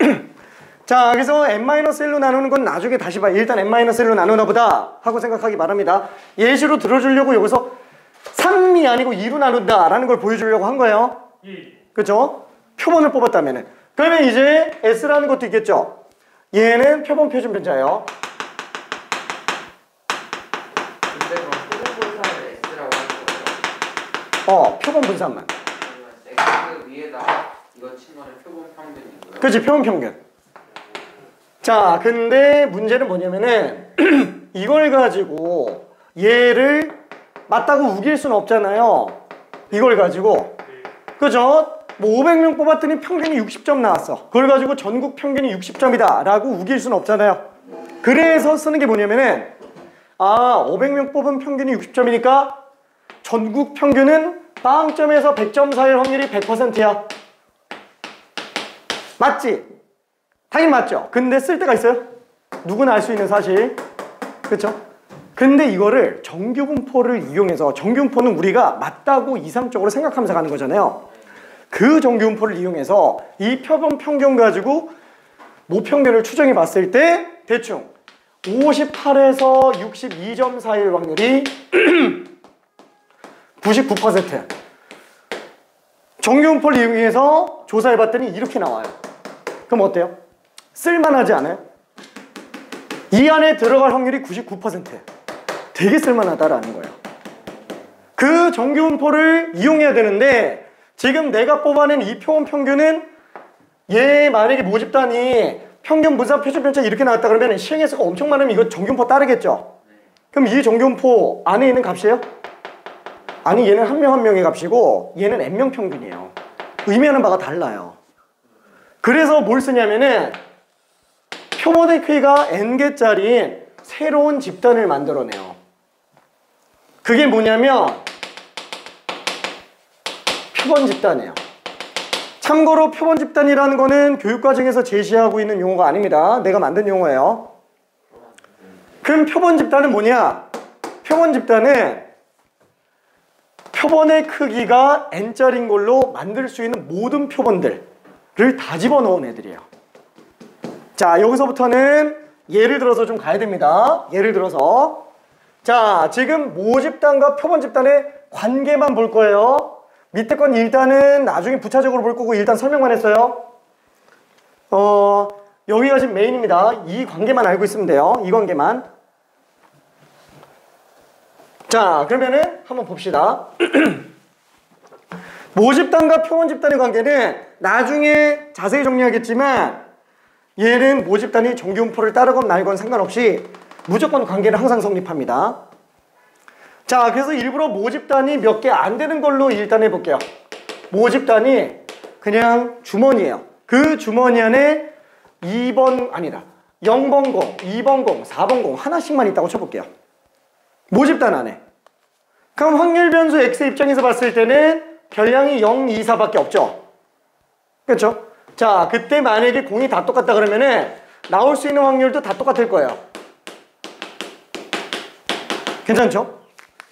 자, 그래서 n-1로 나누는 건 나중에 다시 봐. 일단 n-1로 나누나 보다 하고 생각하기 바랍니다. 예시로 들어주려고 여기서 3이 아니고 2로 나눈다 라는 걸 보여주려고 한 거예요. 예. 그죠? 표본을 뽑았다면. 그러면 이제 S라는 것도 있겠죠? 얘는 표본 표준 편차예요. 근데 그럼 표본 분산을 S라고 하는 거예요? 표본 분산만. 그러면 X 위에다가 이거 친 거는 표본 평균이고요. 그치, 표본 평균. 자, 근데 문제는 뭐냐면은 이걸 가지고 얘를 맞다고 우길 수는 없잖아요. 이걸 가지고. 그죠? 500명 뽑았더니 평균이 60점 나왔어. 그걸 가지고 전국 평균이 60점이다 라고 우길 수는 없잖아요. 그래서 쓰는 게 뭐냐면은 500명 뽑은 평균이 60점이니까 전국 평균은 빵점에서 100점 사이일 확률이 100%야. 맞지? 당연히 맞죠? 근데 쓸 때가 있어요? 누구나 알 수 있는 사실. 그렇죠? 근데 이거를 정규분포를 이용해서, 정규분포는 우리가 맞다고 이상적으로 생각하면서 가는 거잖아요. 그 정규분포를 이용해서 이 표본 평균 가지고 모평균을 추정해 봤을 때 대충 58에서 62점 사이일 확률이 99%. 정규분포를 이용해서 조사해 봤더니 이렇게 나와요. 그럼 어때요? 쓸만하지 않아요? 이 안에 들어갈 확률이 99%. 되게 쓸만하다라는 거예요. 그 정규분포를 이용해야 되는데 지금 내가 뽑아낸 이 표본 평균은 얘 만약에 모집단이 평균 분산 표준 편차 이렇게 나왔다 그러면 시행횟수가 엄청 많으면 이거 정규분포 따르겠죠? 그럼 이 정규분포 안에 있는 값이에요? 아니, 얘는 한 명 한 명의 값이고 얘는 n명 평균이에요. 의미하는 바가 달라요. 그래서 뭘 쓰냐면은 표본의 크기가 n개짜리인 새로운 집단을 만들어내요. 그게 뭐냐면 표본 집단이에요. 참고로 표본 집단이라는 거는 교육과정에서 제시하고 있는 용어가 아닙니다. 내가 만든 용어예요. 그럼 표본 집단은 뭐냐? 표본 집단은 표본의 크기가 n짜리인 걸로 만들 수 있는 모든 표본들을 다 집어넣은 애들이에요. 자, 여기서부터는 예를 들어서 좀 가야 됩니다. 예를 들어서 자, 지금 모집단과 표본 집단의 관계만 볼 거예요. 밑에 건 일단은 나중에 부차적으로 볼 거고 일단 설명만 했어요. 여기가 지금 메인입니다. 이 관계만 알고 있으면 돼요. 이 관계만. 자, 그러면은 한번 봅시다. 모집단과 표본 집단의 관계는 나중에 자세히 정리하겠지만 얘는 모집단이 정규분포를 따르건 말건 상관없이 무조건 관계는 항상 성립합니다. 자, 그래서 일부러 모집단이 몇 개 안 되는 걸로 일단 해볼게요. 모집단이 그냥 주머니예요. 그 주머니 안에 2번 아니다 0번 공, 2번 공, 4번 공 하나씩만 있다고 쳐볼게요. 모집단 안에. 그럼 확률 변수 x 입장에서 봤을 때는 별량이 0, 2, 4밖에 없죠. 그렇죠? 자, 그때 만약에 공이 다 똑같다 그러면은 나올 수 있는 확률도 다 똑같을 거예요. 괜찮죠?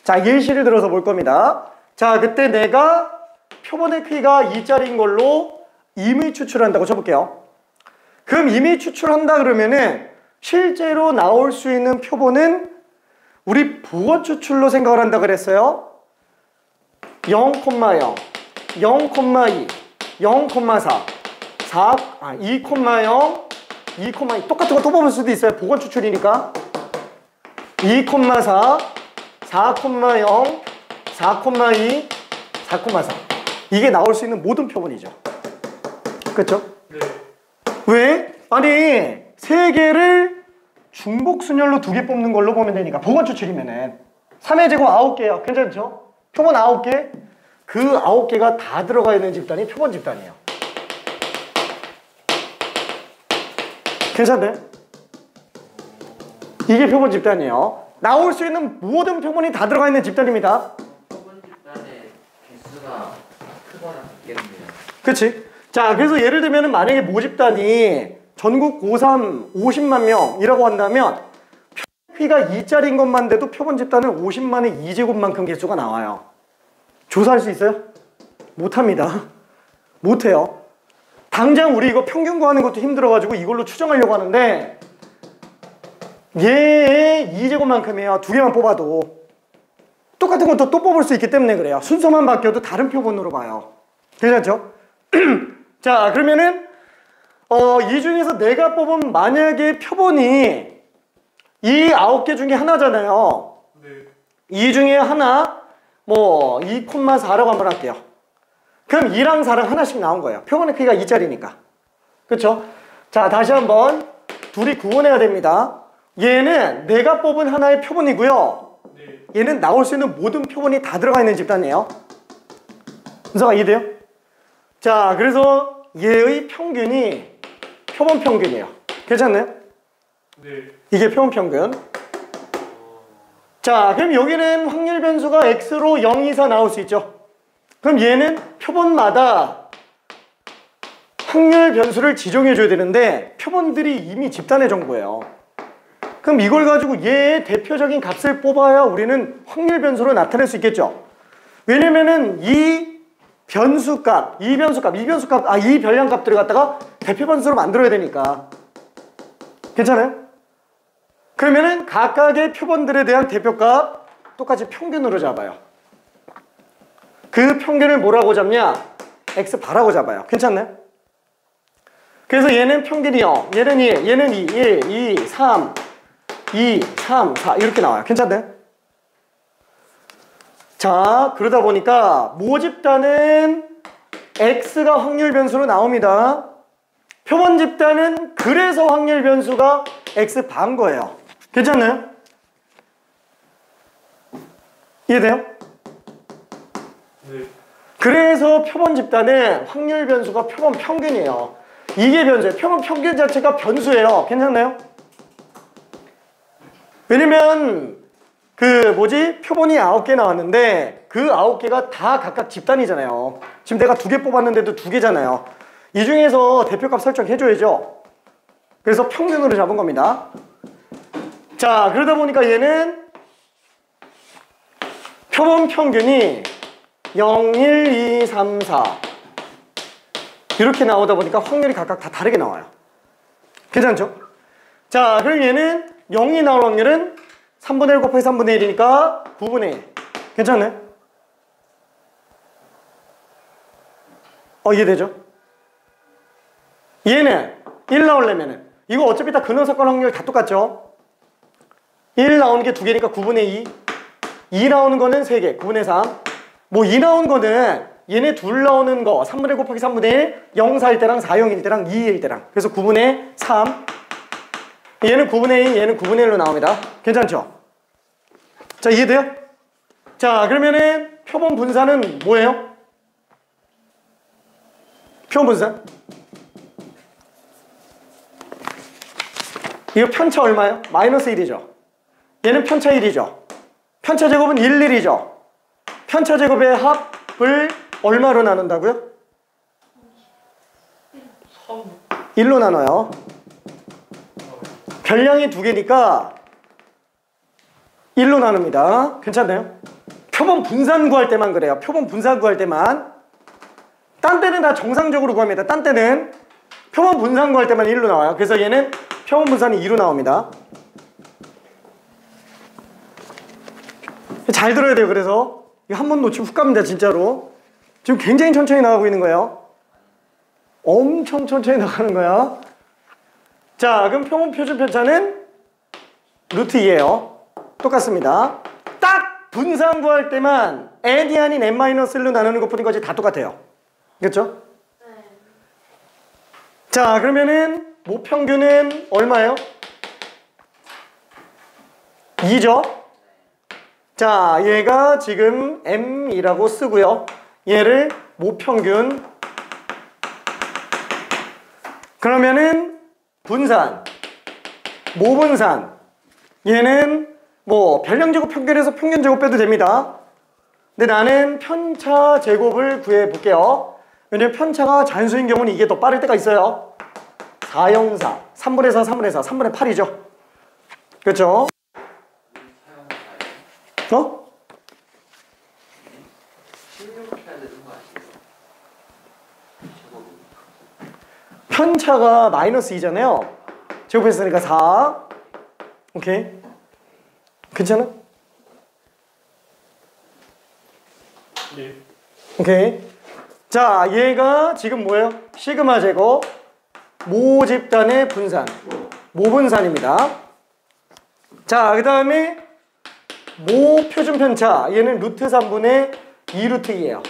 자, 예시를 들어서 볼 겁니다. 자, 그때 내가 표본의 크기가 2짜리인 걸로 임의 추출한다고 쳐볼게요. 그럼 임의 추출한다 그러면은 실제로 나올 수 있는 표본은 우리 부호 추출로 생각을 한다 그랬어요. 0,0, 0,2, 0,4, 2,0, 2,2 똑같은 거 또 뽑을 수도 있어요. 부호 추출이니까 2,4, 4,0, 4,2, 4,4 이게 나올 수 있는 모든 표본이죠. 그렇죠? 네. 왜? 아니 3개를 중복순열로 2개 뽑는 걸로 보면 되니까 부호 추출이면은 3의 제곱 9개요. 괜찮죠? 표본 9개 그 9개가 다 들어가 있는 집단이 표본 집단이에요. 괜찮네? 이게 표본 집단이에요. 나올 수 있는 모든 표본이 다 들어가 있는 집단입니다. 표본 집단의 개수가 크거나 같겠네요. 그치? 자, 그래서 예를 들면 만약에 모집단이 전국 고3 50만 명이라고 한다면 크기가 2짜리인 것만 돼도 표본 집단은 50만의 2제곱만큼 개수가 나와요. 조사할 수 있어요? 못합니다. 못해요. 당장 우리 이거 평균 구하는 것도 힘들어가지고 이걸로 추정하려고 하는데 얘의 2제곱만큼이에요. 2개만 뽑아도. 똑같은 것도 또 뽑을 수 있기 때문에 그래요. 순서만 바뀌어도 다른 표본으로 봐요. 괜찮죠? 자, 그러면은 이 중에서 내가 뽑은 만약에 표본이 이 9개 중에 하나잖아요. 네. 이 중에 하나 뭐 2,4라고 한번 할게요. 그럼 2랑 4랑 하나씩 나온 거예요. 표본의 크기가 2짜리니까. 그렇죠? 자, 다시 한번 둘이 구분해야 됩니다. 얘는 내가 뽑은 하나의 표본이고요. 네. 얘는 나올 수 있는 모든 표본이 다 들어가 있는 집단이에요. 순서가 이해돼요? 자, 그래서 얘의 평균이 표본 평균이에요. 괜찮나요? 네. 이게 표본 평균. 자, 그럼 여기는 확률 변수가 x로 0, 2, 4 나올 수 있죠. 그럼 얘는 표본마다 확률 변수를 지정해 줘야 되는데 표본들이 이미 집단의 정보예요. 그럼 이걸 가지고 얘의 대표적인 값을 뽑아야 우리는 확률 변수로 나타낼 수 있겠죠. 왜냐면은 이 변수값, 이 별량값들을 갖다가 대표 변수로 만들어야 되니까. 괜찮아요? 그러면은 각각의 표본들에 대한 대표값 똑같이 평균으로 잡아요. 그 평균을 뭐라고 잡냐? x바라고 잡아요. 괜찮나요? 그래서 얘는 평균이 0, 얘는 1, 얘는 2, 1, 2, 3, 2, 3, 4 이렇게 나와요. 괜찮나요? 자, 그러다 보니까 모집단은 x가 확률 변수로 나옵니다. 표본 집단은 그래서 확률 변수가 x반 거예요. 괜찮나요? 이해돼요? 네. 그래서 표본 집단은 확률 변수가 표본 평균이에요. 이게 변수예요. 표본 평균 자체가 변수예요. 괜찮나요? 왜냐면 표본이 9개 나왔는데 그 9개가 다 각각 집단이잖아요. 지금 내가 2개 뽑았는데도 2개잖아요. 이 중에서 대표값 설정해줘야죠. 그래서 평균으로 잡은 겁니다. 자, 그러다 보니까 얘는 표본 평균이 0, 1, 2, 3, 4 이렇게 나오다 보니까 확률이 각각 다 다르게 나와요. 괜찮죠? 자, 그럼 얘는 0이 나올 확률은 3분의 1 곱하기 3분의 1이니까 9분의 1. 괜찮네? 이해되죠? 얘는 1 나오려면은 이거 어차피 다 근원사건 확률 다 똑같죠? 1 나오는 게 2개니까 9분의 2. 2 나오는 거는 3개, 9분의 3. 뭐 2 나온 거는 얘네 둘 나오는 거 3분의 1 곱하기 3분의 1, 0, 4일 때랑 4, 0일 때랑 2일 때랑. 그래서 9분의 3. 얘는 9분의 2, 얘는 9분의 1로 나옵니다. 괜찮죠? 자, 이해돼요? 자, 그러면은 표본 분산은 뭐예요? 표본 분산. 이거 편차 얼마예요? 마이너스 1이죠. 얘는 편차 1이죠. 편차 제곱은 1, 1이죠. 편차 제곱의 합을 얼마로 나눈다고요? 3. 1로 나눠요. 별량이 두 개니까 1로 나눕니다. 괜찮나요? 표본 분산 구할 때만 그래요. 표본 분산 구할 때만. 딴 때는 다 정상적으로 구합니다. 딴 때는 표본 분산 구할 때만 1로 나와요. 그래서 얘는 표본 분산이 2로 나옵니다. 잘 들어야 돼요. 그래서 이거 한 번 놓치면 훅 갑니다. 진짜로. 지금 굉장히 천천히 나가고 있는 거예요. 엄청 천천히 나가는 거야. 자, 그럼 표본 표준 편차는 루트 2예요. 똑같습니다. 딱 분산 구할 때만 n이 아닌 n-1로 나누는 것뿐인 거지 다 똑같아요. 그렇죠? 네. 자, 그러면은 모평균은 얼마예요? 2죠? 자, 얘가 지금 m이라고 쓰고요. 얘를 모평균. 그러면은 분산, 모분산. 얘는 뭐 별량제곱 평균에서 평균제곱 빼도 됩니다. 근데 나는 편차 제곱을 구해볼게요. 왜냐면 편차가 잔수인 경우는 이게 더 빠를 때가 있어요. 404, 3분의 4, 3분의 4, 3분의 8이죠. 그렇죠? 어? 16 해야 되는 거 아니에요? 편차가 마이너스 2잖아요. 제곱했으니까 4. 오케이. 괜찮아? 네. 오케이. 자, 얘가 지금 뭐예요? 시그마 제곱 모집단의 분산, 모분산입니다. 자, 그 다음에 모표준 편차, 얘는 루트 3분의 2 루트 2예요.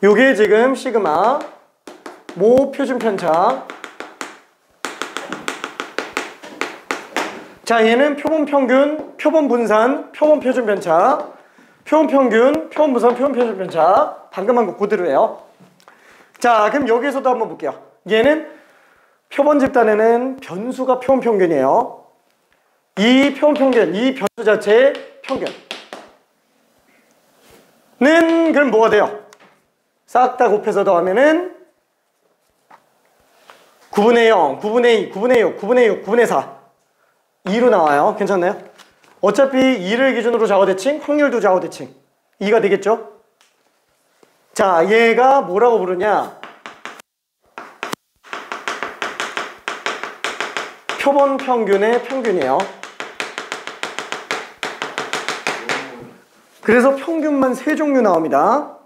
요게 지금 시그마 모표준 편차. 자, 얘는 표본 평균, 표본 분산, 표본 표준 편차. 표본 평균, 표본 분산, 표본 표준 편차. 방금 한 거 그대로예요. 자, 그럼 여기에서도 한번 볼게요. 얘는 표본 집단에는 변수가 표본 평균이에요. 이 표본 평균, 이 변수 자체의 평균은 그럼 뭐가 돼요? 싹 다 곱해서 더하면은 9분의 0, 9분의 2, 9분의 6, 9분의 6, 9분의 4 2로 나와요. 괜찮나요? 어차피 2를 기준으로 좌우대칭, 확률도 좌우대칭 2가 되겠죠? 자, 얘가 뭐라고 부르냐? 표본 평균의 평균이에요. 그래서 평균만 세 종류 나옵니다.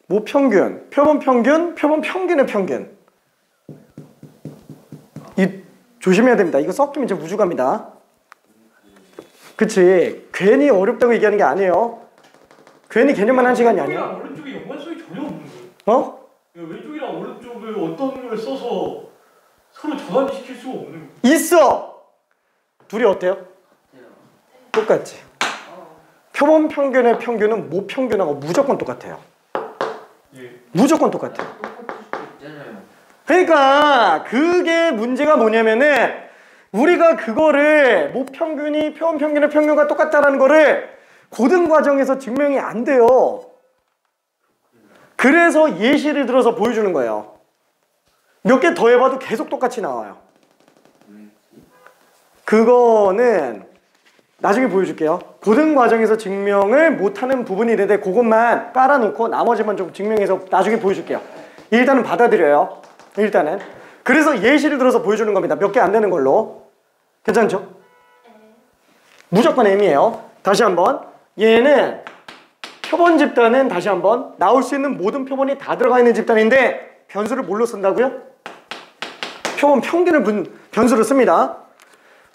모평균, 표본 평균, 표본 평균의 평균. 이 조심해야 됩니다. 이거 섞이면 이제 우주 갑니다. 그치? 괜히 어렵다고 얘기하는 게 아니에요. 괜히 개념만 한 시간이 아니야. 왼쪽이랑 오른쪽이 연관성이 전혀 없는 거예요. 어? 왼쪽이랑 오른쪽을 어떤 걸 써서 서로 전환시킬 수가 없는 거예요. 있어! 둘이 어때요? 똑같지? 표본 평균의 평균은 모평균하고 무조건 똑같아요. 예. 무조건 똑같아요. 똑같을 수도 있잖아요. 그러니까 그게 문제가 뭐냐면은 우리가 그거를 모평균이 표본 평균의 평균과 똑같다라는 거를 고등 과정에서 증명이 안 돼요. 그래서 예시를 들어서 보여주는 거예요. 몇 개 더 해봐도 계속 똑같이 나와요. 그거는 나중에 보여줄게요. 고등 과정에서 증명을 못하는 부분이 있는데 그것만 깔아놓고 나머지만 좀 증명해서 나중에 보여줄게요. 일단은 받아들여요. 일단은. 그래서 예시를 들어서 보여주는 겁니다. 몇 개 안 되는 걸로. 괜찮죠? 무조건 M이에요. 다시 한번. 얘는 표본 집단은 다시 한번 나올 수 있는 모든 표본이 다 들어가 있는 집단인데 변수를 뭘로 쓴다고요? 표본 평균을 변수로 씁니다.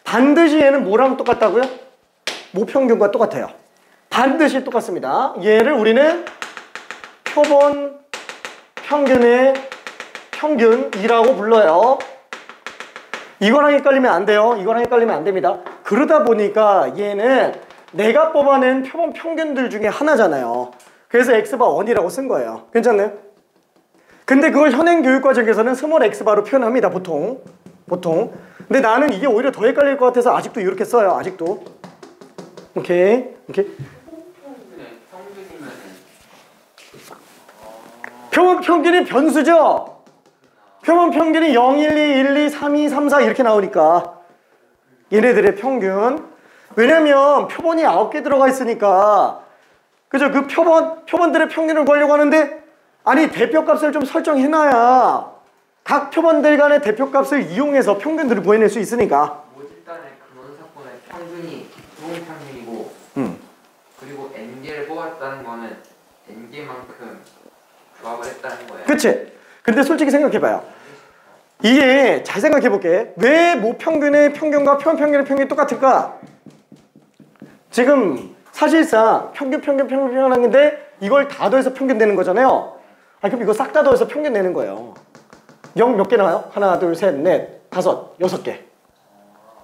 반드시 얘는 뭐랑 똑같다고요? 모평균과 똑같아요. 반드시 똑같습니다. 얘를 우리는 표본 평균의 평균이라고 불러요. 이거랑 헷갈리면 안 돼요. 이거랑 헷갈리면 안 됩니다. 그러다 보니까 얘는 내가 뽑아낸 표본 평균들 중에 하나잖아요. 그래서 x바1이라고 쓴 거예요. 괜찮나요? 근데 그걸 현행 교육과정에서는 스몰 x바로 표현합니다. 보통. 근데 나는 이게 오히려 더 헷갈릴 것 같아서 아직도 이렇게 써요. 아직도. 오케이. 표본 평균이 변수죠? 표본 평균이 0, 1, 2, 1, 2, 3, 2, 3, 4 이렇게 나오니까 얘네들의 평균. 왜냐면 표본이 9개 들어가 있으니까 그죠? 그 표본들의 평균을 구하려고 하는데 아니 대표값을 좀 설정해놔야 각 표본들 간의 대표값을 이용해서 평균들을 구해낼 수 있으니까. 모집단의 근원 사건의 평균이 표본 평균이고 그리고 n개를 뽑았다는 거는 n개만큼 조합을 했다는 거예요. 그치? 근데 솔직히 생각해봐요. 이게 잘 생각해볼게. 왜 모평균의 평균과 표본평균의 평균이 똑같을까? 지금 사실상 평균 하는데 이걸 다 더해서 평균 되는 거잖아요. 아니 그럼 이거 싹 다 더해서 평균 내는 거예요. 0 몇 개 나와요? 하나, 둘, 셋, 넷, 다섯, 여섯 개.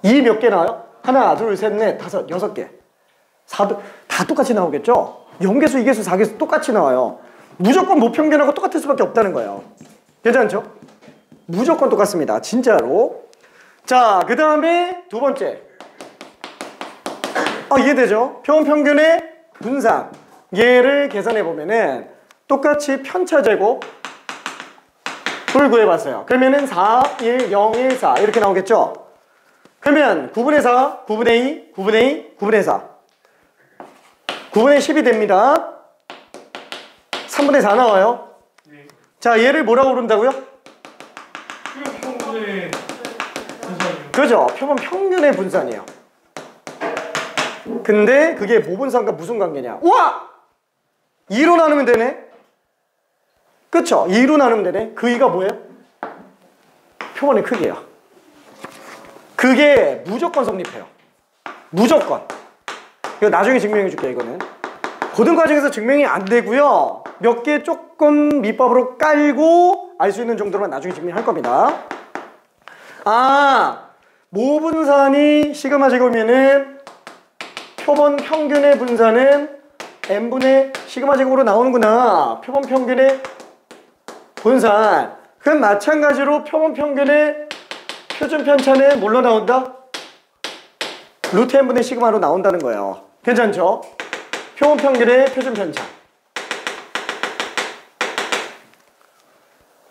2 몇 개 나와요? 하나, 둘, 셋, 넷, 다섯, 여섯 개. 4도 다 똑같이 나오겠죠? 0개수, 2개수, 4개수 똑같이 나와요. 무조건 모평균하고 똑같을 수밖에 없다는 거예요. 괜찮죠? 무조건 똑같습니다. 진짜로. 자, 그 다음에 두 번째. 이해되죠? 표본평균의 분산. 얘를 계산해 보면은 똑같이 편차제곱 을 구해봤어요. 그러면은 4, 1, 0, 1, 4 이렇게 나오겠죠? 그러면 9분의 4, 9분의 2, 9분의 2, 9분의 4 9분의 10이 됩니다. 3분의 4 나와요. 네. 자, 얘를 뭐라고 부른다고요? 표본평균의 분산이요. 그죠? 표본 평균의 분산이에요. 근데 그게 모분산과 무슨 관계냐? 우와! 2로 나누면 되네? 그쵸? 2로 나누면 되네? 그 2가 뭐예요? 표본의 크기예요. 그게 무조건 성립해요. 무조건. 이거 나중에 증명해 줄게요, 이거는. 고등과정에서 증명이 안 되고요. 몇 개 조금 밑밥으로 깔고 알 수 있는 정도로만 나중에 증명할 겁니다. 모분산이 시그마 제곱이면은 표본 평균의 분산은 n분의 시그마 제곱으로 나오는구나. 표본 평균의 분산. 그럼 마찬가지로 표본 평균의 표준 편차는 뭘로 나온다? 루트 n분의 시그마로 나온다는 거예요. 괜찮죠? 표본 평균의 표준 편차.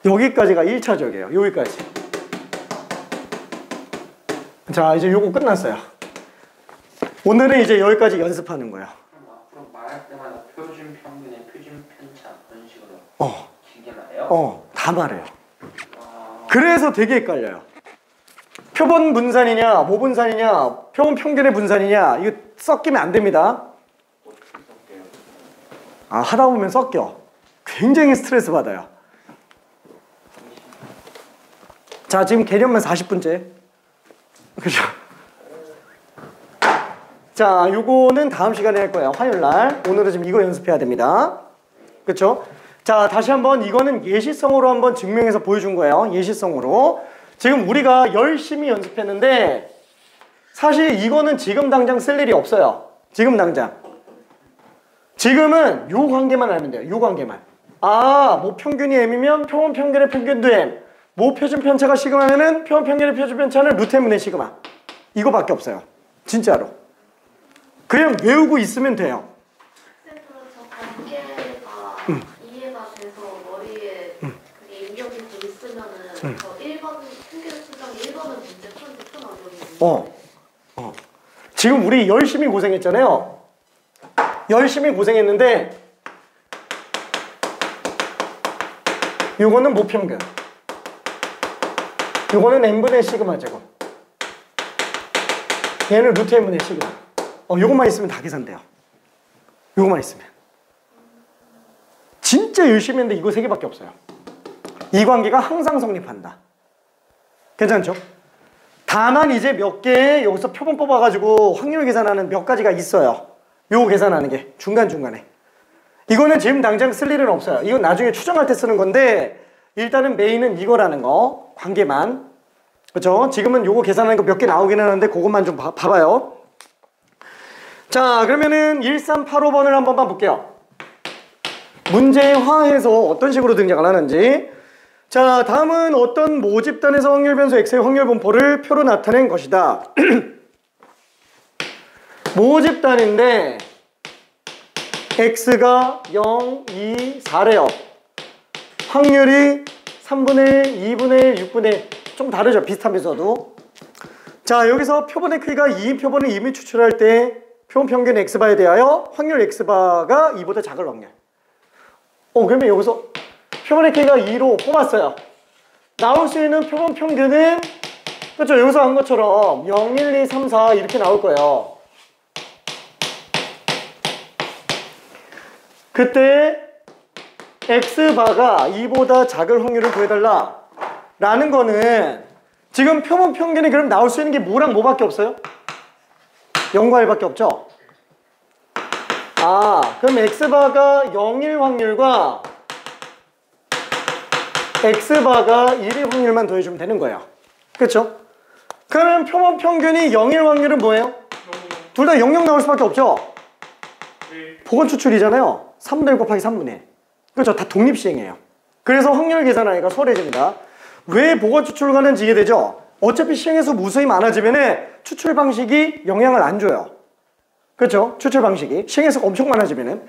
여기까지가 1차적이에요. 여기까지. 자, 이제 요거 끝났어요. 오늘은 이제 여기까지 연습하는 거예요. 그럼 앞으로 말할 때마다 표준 평균의 표준 편차 그런 식으로 길게 말해요? 다 말해요. 그래서 되게 헷갈려요. 표본 분산이냐, 모분산이냐, 표본 평균의 분산이냐, 이거 섞이면 안 됩니다. 하다 보면 섞여. 굉장히 스트레스 받아요. 자, 지금 개념만 40분째. 그죠? 자, 요거는 다음 시간에 할 거예요. 화요일날. 오늘은 지금 이거 연습해야 됩니다. 그쵸? 자, 다시 한번 이거는 예시성으로 한번 증명해서 보여준 거예요. 예시성으로. 지금 우리가 열심히 연습했는데 사실 이거는 지금 당장 쓸 일이 없어요. 지금 당장. 지금은 요 관계만 알면 돼요. 요 관계만. 모평균이 m이면 표본 평균의 평균도 m. 모표준 편차가 시그마면은 표본 평균의 표준 편차는 루트 n분의 시그마. 이거밖에 없어요. 진짜로. 그냥 외우고 있으면 돼요. 쌤, 그럼 저 관계가 이해가 돼서 머리에 그게 입력이 돼 있으면은 저 1번 통계 수정 1번은 문제 푸는데 큰 어려움이 있나요? 지금 우리 열심히 고생했잖아요. 열심히 고생했는데 요거는 모평균. 요거는 n분의 시그마 제곱. 얘는 루트 n분의 시그마. 요것만 있으면 다 계산돼요. 요것만 있으면. 진짜 열심히 했는데 이거 3개밖에 없어요. 이 관계가 항상 성립한다. 괜찮죠? 다만 이제 몇 개 여기서 표본 뽑아가지고 확률 계산하는 몇 가지가 있어요. 요거 계산하는 게 중간중간에. 이거는 지금 당장 쓸 일은 없어요. 이건 나중에 추정할 때 쓰는 건데 일단은 메인은 이거라는 거. 관계만. 그렇죠? 지금은 요거 계산하는 거 몇 개 나오긴 하는데 그것만 좀 봐봐요. 자, 그러면은 1385번을 한 번만 볼게요. 문제화해서 어떤 식으로 등장을 하는지. 자, 다음은 어떤 모집단에서 확률 변수 x의 확률 분포를 표로 나타낸 것이다. 모집단인데 x가 0, 2, 4래요. 확률이 3분의 1, 2분의 1, 6분의 1. 좀 다르죠, 비슷하면서도. 자, 여기서 표본의 크기가 2인 표본을 이미 추출할 때 표본 평균 x바에 대하여 확률 x바가 2보다 작을 확률. 그러면 여기서 표본의 크기가 2로 뽑았어요. 나올 수 있는 표본 평균은, 그렇죠, 여기서 한 것처럼 0, 1, 2, 3, 4 이렇게 나올 거예요. 그때 x바가 2보다 작을 확률을 구해달라 라는 거는 지금 표본 평균이 그럼 나올 수 있는 게 뭐랑 뭐밖에 없어요? 0과 1밖에 없죠? 그럼 x바가 0일 확률과 x바가 1일 확률만 더해주면 되는 거예요. 그렇죠? 그러면 표본 평균이 0일 확률은 뭐예요? 둘 다 0, 0 나올 수밖에 없죠? 복원 추출이잖아요. 3분의 1 곱하기 3분의 1. 그렇죠? 다 독립시행이에요. 그래서 확률 계산하기가 수월해집니다. 왜 복원 추출을 가는지 이해되죠? 어차피 시행에서 무수히 많아지면 추출 방식이 영향을 안 줘요. 그렇죠? 추출 방식이 시행에서 엄청 많아지면은.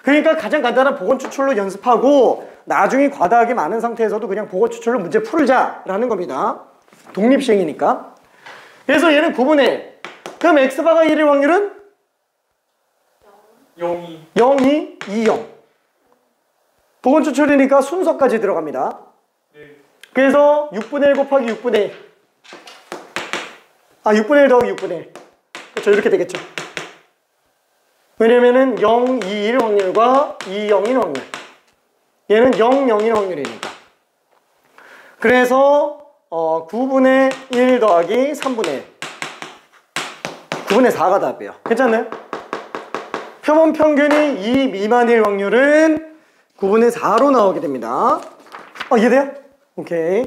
그러니까 가장 간단한 복원 추출로 연습하고 나중에 과다하게 많은 상태에서도 그냥 복원 추출로 문제 풀자라는 겁니다. 독립시행이니까. 그래서 얘는 9분의 1. 그럼 x바가 1일 확률은? 0이 0, 2, 2, 0. 복원 추출이니까 순서까지 들어갑니다. 네. 그래서 6분의 1 곱하기 6분의 1. 6분의 1 더하기 6분의 1. 그렇죠, 이렇게 되겠죠. 왜냐면은 0, 2, 1 확률과 2, 0, 1 확률. 얘는 0, 0, 1 확률이니까. 그래서 9분의 1 더하기 3분의 1. 9분의 4가 답이에요. 괜찮나요? 표본 평균이 2 미만일 확률은 9분의 4로 나오게 됩니다. 이해돼요? 오케이.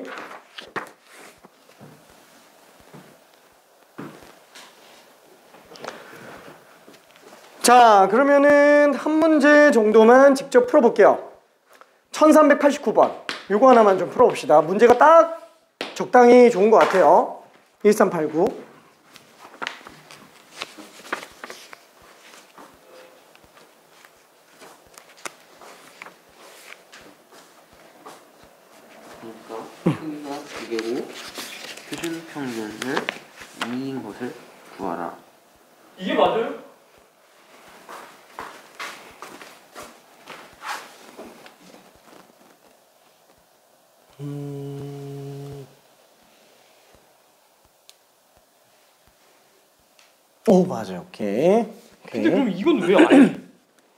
자, 그러면은 한 문제 정도만 직접 풀어볼게요. 1389번. 요거 하나만 좀 풀어봅시다. 문제가 딱 적당히 좋은 것 같아요. 1389. 크기가 2개고 표준 평균은 2인 것을 구하라. 이게 맞아요? 맞아요. 오케이. 근데 그럼 이건 왜 아니?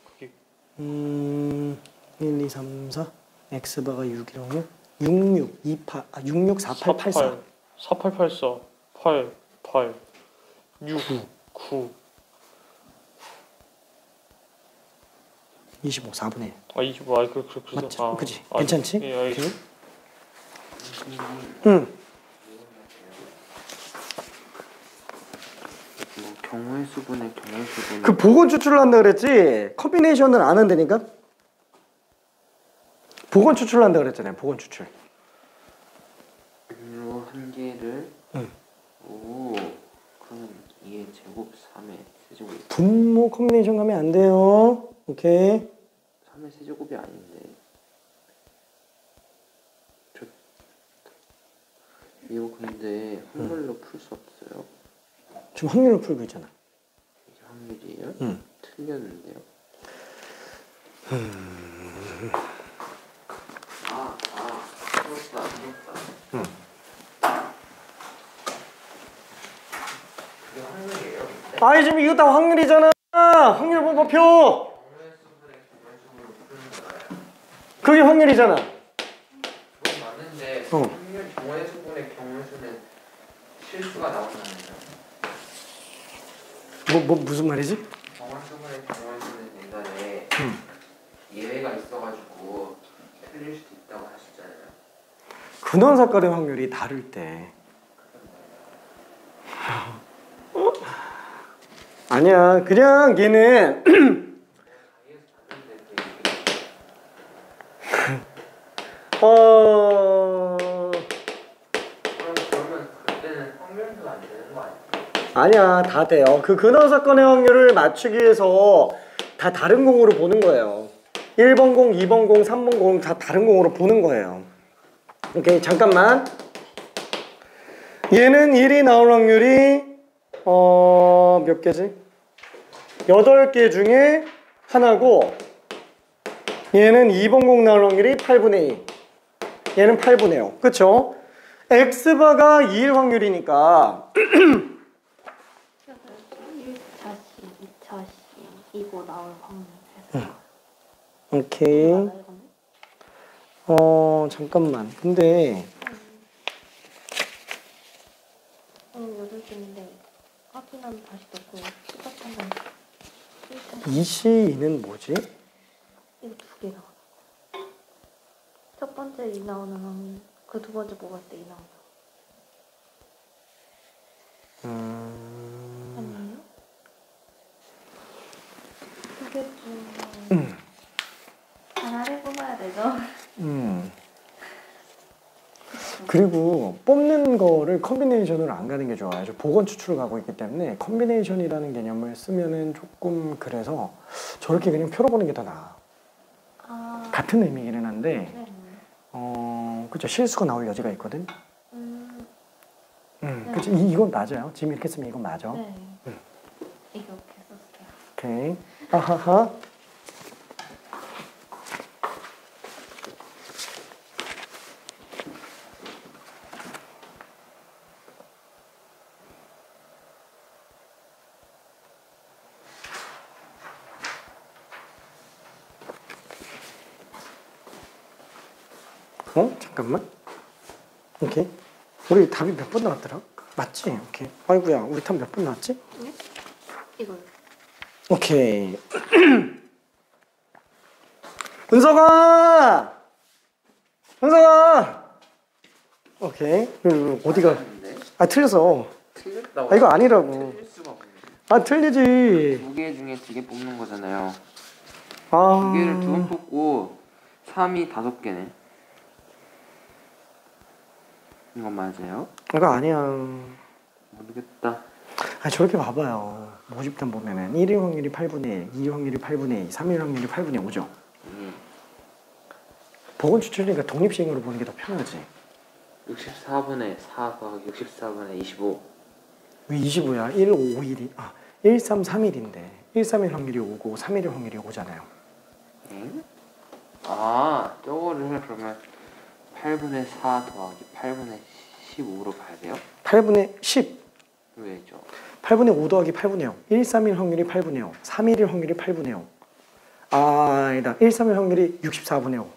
그게 1, 2, 3, 4. x바가 6이라고? 66, 28, 66, 4884. 4884 8 8 6 9 25, 4분의 1. 25 그래서 맞지? 그치? 아, 괜찮지? 예, 알겠습니다. 응. 경우의 수분의 경우의 수분. 그 복원 추출을 한다 그랬지? 컴비네이션은 안 한다니까? 복원 추출을 한다 그랬잖아요. 복원 추출. 로 한 개를. 응. 오. 그러면 2의 제곱 3의 세제곱. 분모 컴비네이션 가면 안 돼요. 오케이. 3의 세제곱이 아닌데. 이거 근데 확률로 풀 수 없어요? 지금 확률로 풀고 있잖아. 이게 확률이에요? 응. 틀렸는데요. 풀었다. 응. 그게 확률이에요? 아니 지금 이거 다 확률이잖아. 확률 분포표. 경우의 수분의 경우의 수분으로 푸는 거예요. 그게 확률이잖아. 그건 맞는데 확률 경우의 수분의 경우의 수는 실수가 나오잖아요. 무슨 말이지? 경우의 수분의 경우의 수는 옛날에 예외가 있어가지고 틀릴 수도 있다고 하셨잖아요. 근원사건의 확률이 다를 때. 아니야. 그냥 얘는 그러면 그때는 확률도 안 되는 거 아니야? 아니야. 다 돼요. 그 근원 사건의 확률을 맞추기 위해서 다 다른 공으로 보는 거예요. 1번 공, 2번 공, 3번 공 다 다른 공으로 보는 거예요. 오케이. 잠깐만. 얘는 1이 나올 확률이 몇 개지? 8개 중에 하나고 얘는 2번 공 나올 확률이 8분의 2. 얘는 8분의 5. 그쵸? X바가 2일 확률이니까 1자씩, 2자씩 이거 나올 확률 해서 오케이. 맞아, 이거는? 잠깐만. 근데 8개인데 확인하면 다시 넣고 똑같은 건 2C는 뭐지? 이거 2개 나와. 첫 번째 2 나오는 확률, 그 두 번째 뽑을 때 2 나오는 아니에요? 두개 중 하나를 뽑아야 되죠? 그리고 뽑는 거를 컨비네이션으로 안 가는 게 좋아요. 저 보건 추출을 가고 있기 때문에 컨비네이션이라는 개념을 쓰면은 조금 그래서 저렇게 그냥 표로 보는 게 더 나아. 같은 의미이긴 한데 네. 그쵸. 실수가 나올 여지가 있거든. 네. 그치. 이건 맞아요. 지금 이렇게 쓰면 이건 맞아. 네. 이렇게 썼어요. 오케이. 아하하. 잠깐만. 오케이. 우리 답이 몇 번 나왔더라? 맞지? 오케이. 아이고야, 우리 답 몇 번 나왔지? 네? 이거요. 오케이. 은서가! 은서가! 오케이. 어디가? 틀렸어. 틀렸다고? 이거 아니라고. 틀릴 수가 없네. 틀리지. 2개 중에 2개 뽑는 거잖아요. 아. 2개를 2번 뽑고 3이 5개네. 이건 맞아요? 이거 아니야. 모르겠다. 저렇게 봐봐요. 모집단 보면은 1일 확률이 8분의 1, 2일 확률이 8분의 2, 3일 확률이 8분의 5죠. 보건 추출이니까 독립시행으로 보는 게 더 편하지. 64분의 4 더하기 64분의 25. 왜 25야? 1, 5, 1이 1, 3, 3일인데 1, 3일 확률이 5고 3일일 확률이 5잖아요. 엥? 저거를 그러면 8분의 4 더하기 8분의 15로 봐야 돼요? 8분의 10. 왜죠? 8분의 5 더하기 8분의 5. 1, 3일 확률이 8분의 5. 3일일 확률이 8분의 5. 아니다. 1, 3일 확률이 64분의 5.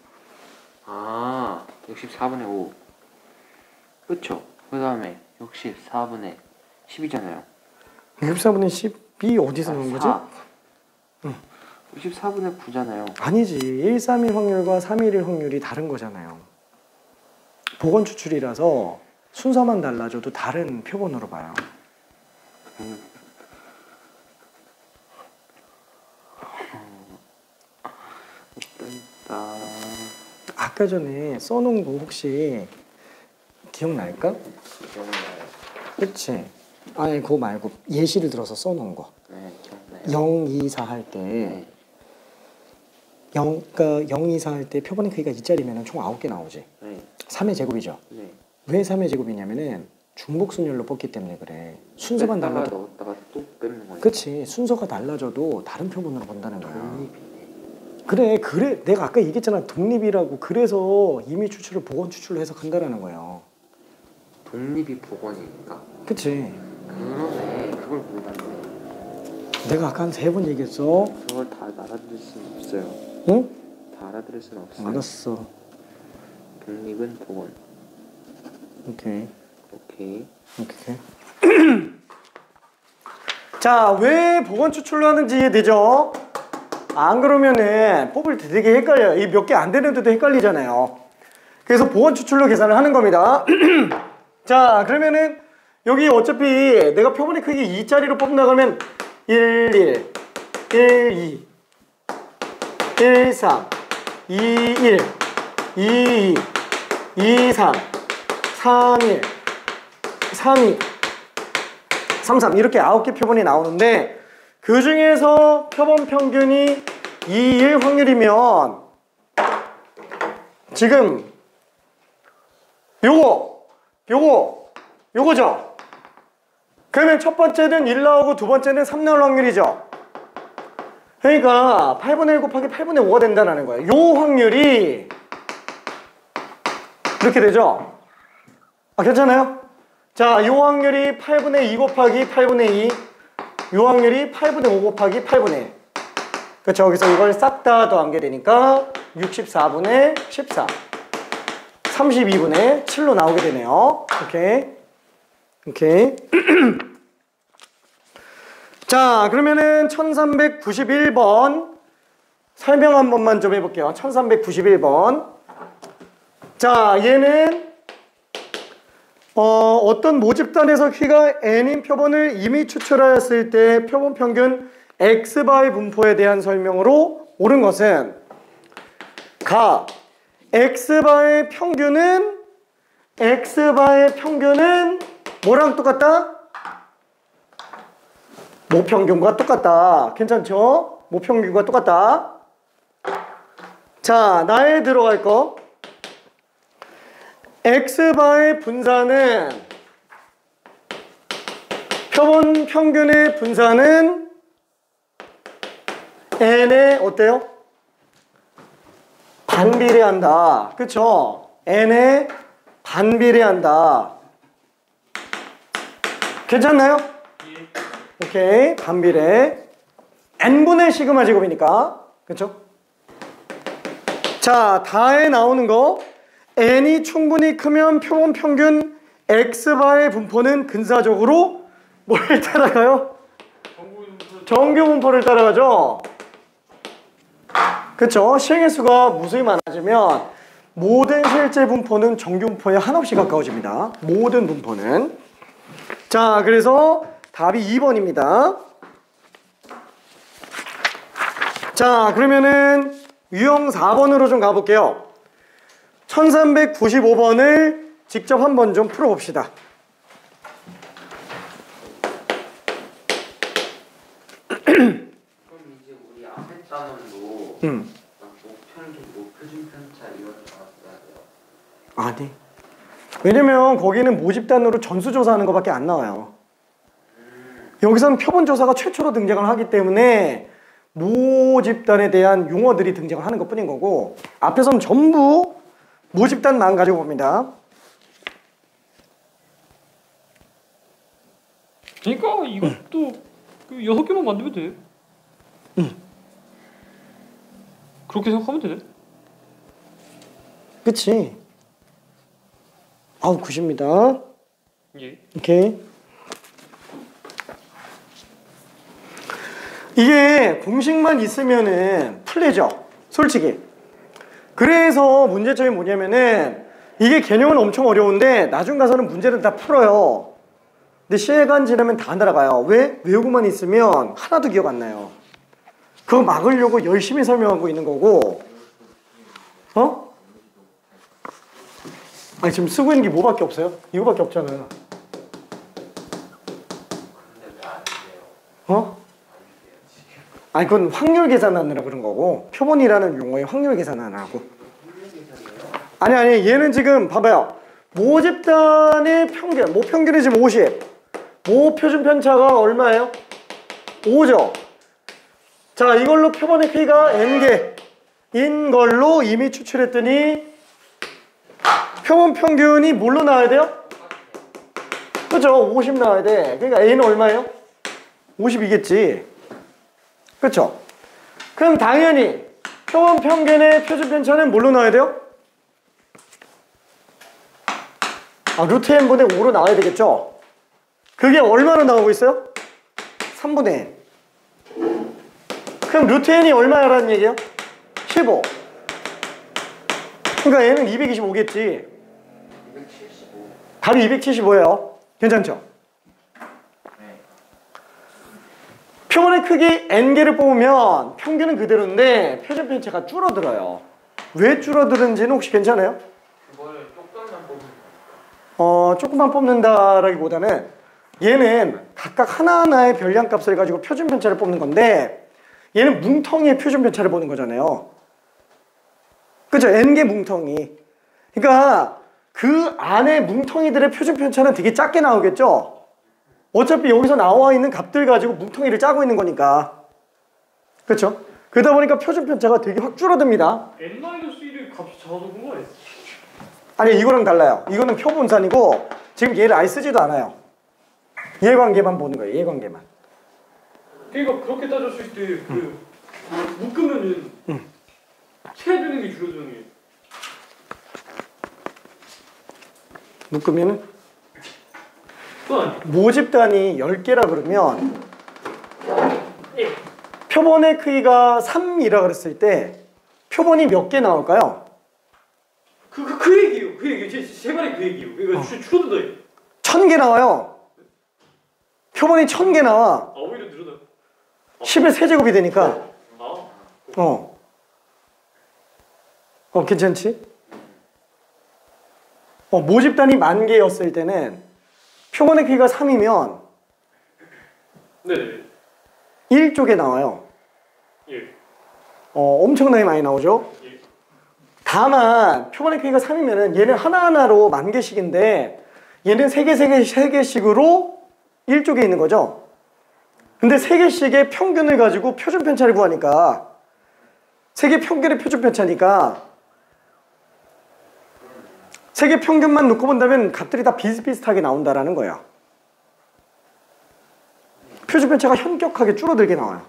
64분의 5. 그쵸? 그 다음에 64분의 10이잖아요. 64분의 10이 어디서 나온 거지? 64분의 9잖아요. 아니지. 1, 3일 확률과 3일일 확률이 다른 거잖아요. 보건 추출이라서 순서만 달라져도 다른 표본으로 봐요. 아까 전에 써놓은 거 혹시 기억날까? 기억나요. 그치? 아니 그거 말고 예시를 들어서 써놓은 거. 네, 기억나요. 0, 2, 4 할 때 네. 0, 2, 4 할 때 표본의 크기가 2짜리면 총 9개 나오지. 네. 3의 제곱이죠. 네. 왜 3의 제곱이냐면은 중복순열로 뽑기 때문에 그래. 순서만 달라도. 넣었다가 또 빼는 거예요. 그치. 순서가 달라져도 다른 표본으로 본다는 거야. 독립이네. 그래. 내가 아까 얘기했잖아. 독립이라고. 그래서 임의 추출을 보건 추출로 해석한다라는 거예요. 독립이 복원이니까. 그치. 그러네. 그걸 몰랐네. 내가 아까 한 3번 얘기했어. 그걸 다 알아들을 수는 없어요. 응? 다 알아들을 수는 없어요. 알았어. 독립은 복원. 오케이. 오케이. 자, 왜 보건 추출로 하는지 이해되죠? 안 그러면은 뽑을 때 되게 헷갈려요. 이 몇 개 안 되는데도 헷갈리잖아요. 그래서 보건 추출로 계산을 하는 겁니다. 자, 그러면은 여기 어차피 내가 표본의 크기 2짜리로 뽑는다 그러면 11, 12, 13, 21, 22, 23, 31, 32, 33 이렇게 9개 표본이 나오는데 그 중에서 표본 평균이 2일 확률이면 지금 요거죠. 그러면 첫 번째는 1 나오고 두 번째는 3 나올 확률이죠. 그러니까 8분의 1 곱하기 8분의 5가 된다는 거예요. 요 확률이 이렇게 되죠. 괜찮아요? 자, 요 확률이 8분의 2 곱하기 8분의 2, 요 확률이 8분의 5 곱하기 8분의 1. 그렇죠. 여기서 이걸 싹 다 더한 게 되니까 64분의 14, 32분의 7로 나오게 되네요. 오케이. 자, 그러면은 1391번 설명 한 번만 좀 해볼게요. 1391번. 자, 얘는 어떤 모집단에서 Q가 N인 표본을 이미 추출하였을 때 표본 평균 X바의 분포에 대한 설명으로 옳은 것은 X바의 평균은 뭐랑 똑같다? 모평균과 똑같다. 괜찮죠? 모평균과 똑같다. 자, 나에 들어갈 거. X바의 분산은 표본 평균의 분산은 N에 어때요? 반비례한다. 그쵸? N에 반비례한다. 괜찮나요? 오케이. 반비례. N분의 시그마 제곱이니까. 그쵸? 자, 다에 나오는 거. N이 충분히 크면 표본 평균 X바의 분포는 근사적으로 뭘 따라가요? 정규 분포를 따라가죠? 그쵸? 실개수가 무수히 많아지면 모든 실제 분포는 정규 분포에 한없이 가까워집니다. 모든 분포는. 자, 그래서 답이 2번입니다. 자, 그러면은 유형 4번으로 좀 가볼게요. 1395번을 직접 한번 좀 풀어봅시다. 그럼 이제 우리 앞에 단원도 목평균, 목표준 편차 이런 거 나왔어야 돼요? 아니. 왜냐면 거기는 모집단으로 전수조사하는 것밖에 안 나와요. 여기서는 표본조사가 최초로 등장을 하기 때문에 모집단에 대한 용어들이 등장을 하는 것 뿐인 거고 앞에서는 전부 모집단만 가지고 봅니다. 그러니까 이것도 그 6개만 만들면 돼. 그렇게 생각하면 되네. 그치? 아우, 굿입니다. 예. 오케이. 이게 공식만 있으면은 풀리죠? 솔직히. 그래서 문제점이 뭐냐면은 이게 개념은 엄청 어려운데 나중 가서는 문제를 다 풀어요. 근데 시간 지나면 다 날아가요. 왜? 외우고만 있으면 하나도 기억 안 나요. 그거 막으려고 열심히 설명하고 있는 거고. 아니, 지금 쓰고 있는 게 뭐밖에 없어요? 이거밖에 없잖아요. 아니, 그건 확률 계산하느라 그런 거고 표본이라는 용어의 확률 계산하느라고. 아니, 얘는 지금 봐봐요. 모집단의 평균, 모평균이 지금 50. 모표준 편차가 얼마예요? 5죠. 자, 이걸로 표본의 K가 N개인 걸로 이미 추출했더니 표본 평균이 뭘로 나와야 돼요? 그죠? 50 나와야 돼. 그러니까 A는 얼마예요? 50이겠지. 그쵸? 그럼 당연히 표본 평균의 표준 편차는 뭘로 나와야 돼요? 루트 n분의 5로 나와야 되겠죠? 그게 얼마로 나오고 있어요? 3분의 n. 그럼 루트 n이 얼마라는 얘기예요? 15. 그러니까 얘는 225겠지. 275. 답이 275예요. 괜찮죠? 표본의 크기 n개를 뽑으면 평균은 그대로인데 표준 편차가 줄어들어요. 왜 줄어드는지는 혹시 괜찮아요? 그거를 조금만 뽑는 조금만 뽑는다라기보다는 얘는 각각 하나하나의 별량값을 가지고 표준 편차를 뽑는 건데 얘는 뭉텅이의 표준 편차를 보는 거잖아요. 그죠? n개 뭉텅이. 그러니까 그 안에 뭉텅이들의 표준 편차는 되게 작게 나오겠죠? 어차피 여기서 나와 있는 값들 가지고 뭉텅이를 짜고 있는 거니까. 그렇죠? 그러다 보니까 표준 편차가 되게 확 줄어듭니다. n-1의 값이 작아진 거예요? 아니, 이거랑 달라요. 이거는 표분산이고 지금 얘를 아예 쓰지도 않아요. 이해관계만 보는 거예요. 이해관계만. 그러니까 그렇게 따졌을 때 그 묶으면은 채야 되는 게 줄어드는 게 묶으면은 그거 아니에요? 모집단이 10개라 그러면 예. 표본의 크기가 3이라 그랬을 때 표본이 몇 개 나올까요? 그 얘기예요. 그 얘기예요. 제 말이 그 얘기예요. 그러니까 줄어든다. 1000개 나와요. 표본이 1000개 나와. 오히려 늘어나. 10의 세제곱이 되니까. 괜찮지? 모집단이 10,000개였을 때는 표본의 크기가 3이면 네네. 1쪽에 나와요. 예. 엄청나게 많이 나오죠? 예. 다만 표본의 크기가 3이면은 얘는 하나하나로 10,000개씩인데 얘는 3개씩으로 1쪽에 있는 거죠? 근데 3개씩의 평균을 가지고 표준 편차를 구하니까 3개 평균의 표준 편차니까 3개 평균만 놓고 본다면 값들이 다 비슷비슷하게 나온다라는 거예요. 표준 편차가 현격하게 줄어들게 나와요.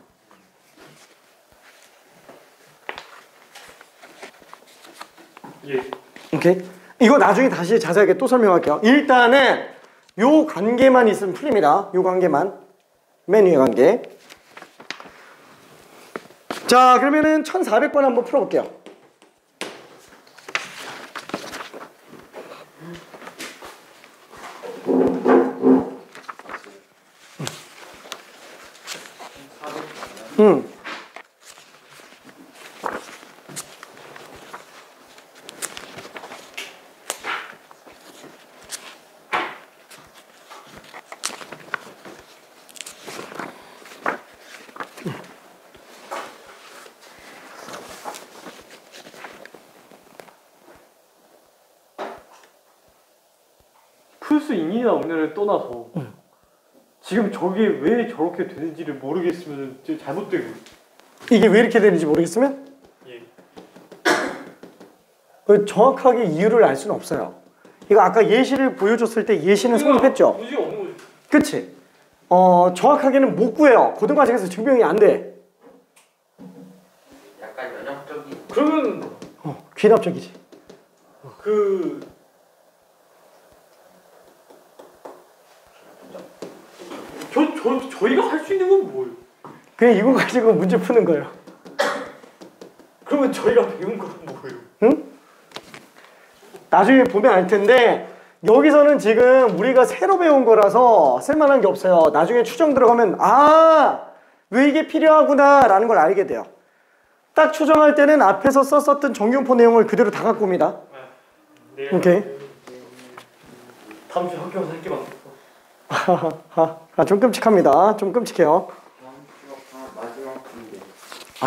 예. 오케이? 이거 나중에 다시 자세하게 또 설명할게요. 일단은 요 관계만 있으면 풀립니다. 요 관계만. 맨 위에 관계. 자, 그러면은 1400번 한번 풀어볼게요. 플스 인이나 운을 떠나서 지금 저게 왜 저렇게 되는지를 모르겠으면 잘못되고 이게 왜 이렇게 되는지 모르겠으면 예. 정확하게 이유를 알 수는 없어요. 이거 아까 예시를 보여줬을 때 예시는 성립했죠? 무지가 없는 거지. 그치? 정확하게는 못 구해요. 고등과정에서 증명이 안 돼. 약간 연역적인. 그러면 귀납적이지. 저희가 할 수 있는 건 뭐예요? 그냥 이거 가지고 문제 푸는 거예요. 그러면 저희가 배운 건 뭐예요? 응? 나중에 보면 알 텐데 여기서는 지금 우리가 새로 배운 거라서 쓸만한 게 없어요. 나중에 추정 들어가면 왜 이게 필요하구나 라는 걸 알게 돼요. 딱 추정할 때는 앞에서 썼었던 정규분포 내용을 그대로 다 갖고 옵니다. 네. 오케이. 다음 주에 학교 가서 할게 많아. 좀 끔찍합니다. 좀 끔찍해요. 다음 주가 마지막 분인데.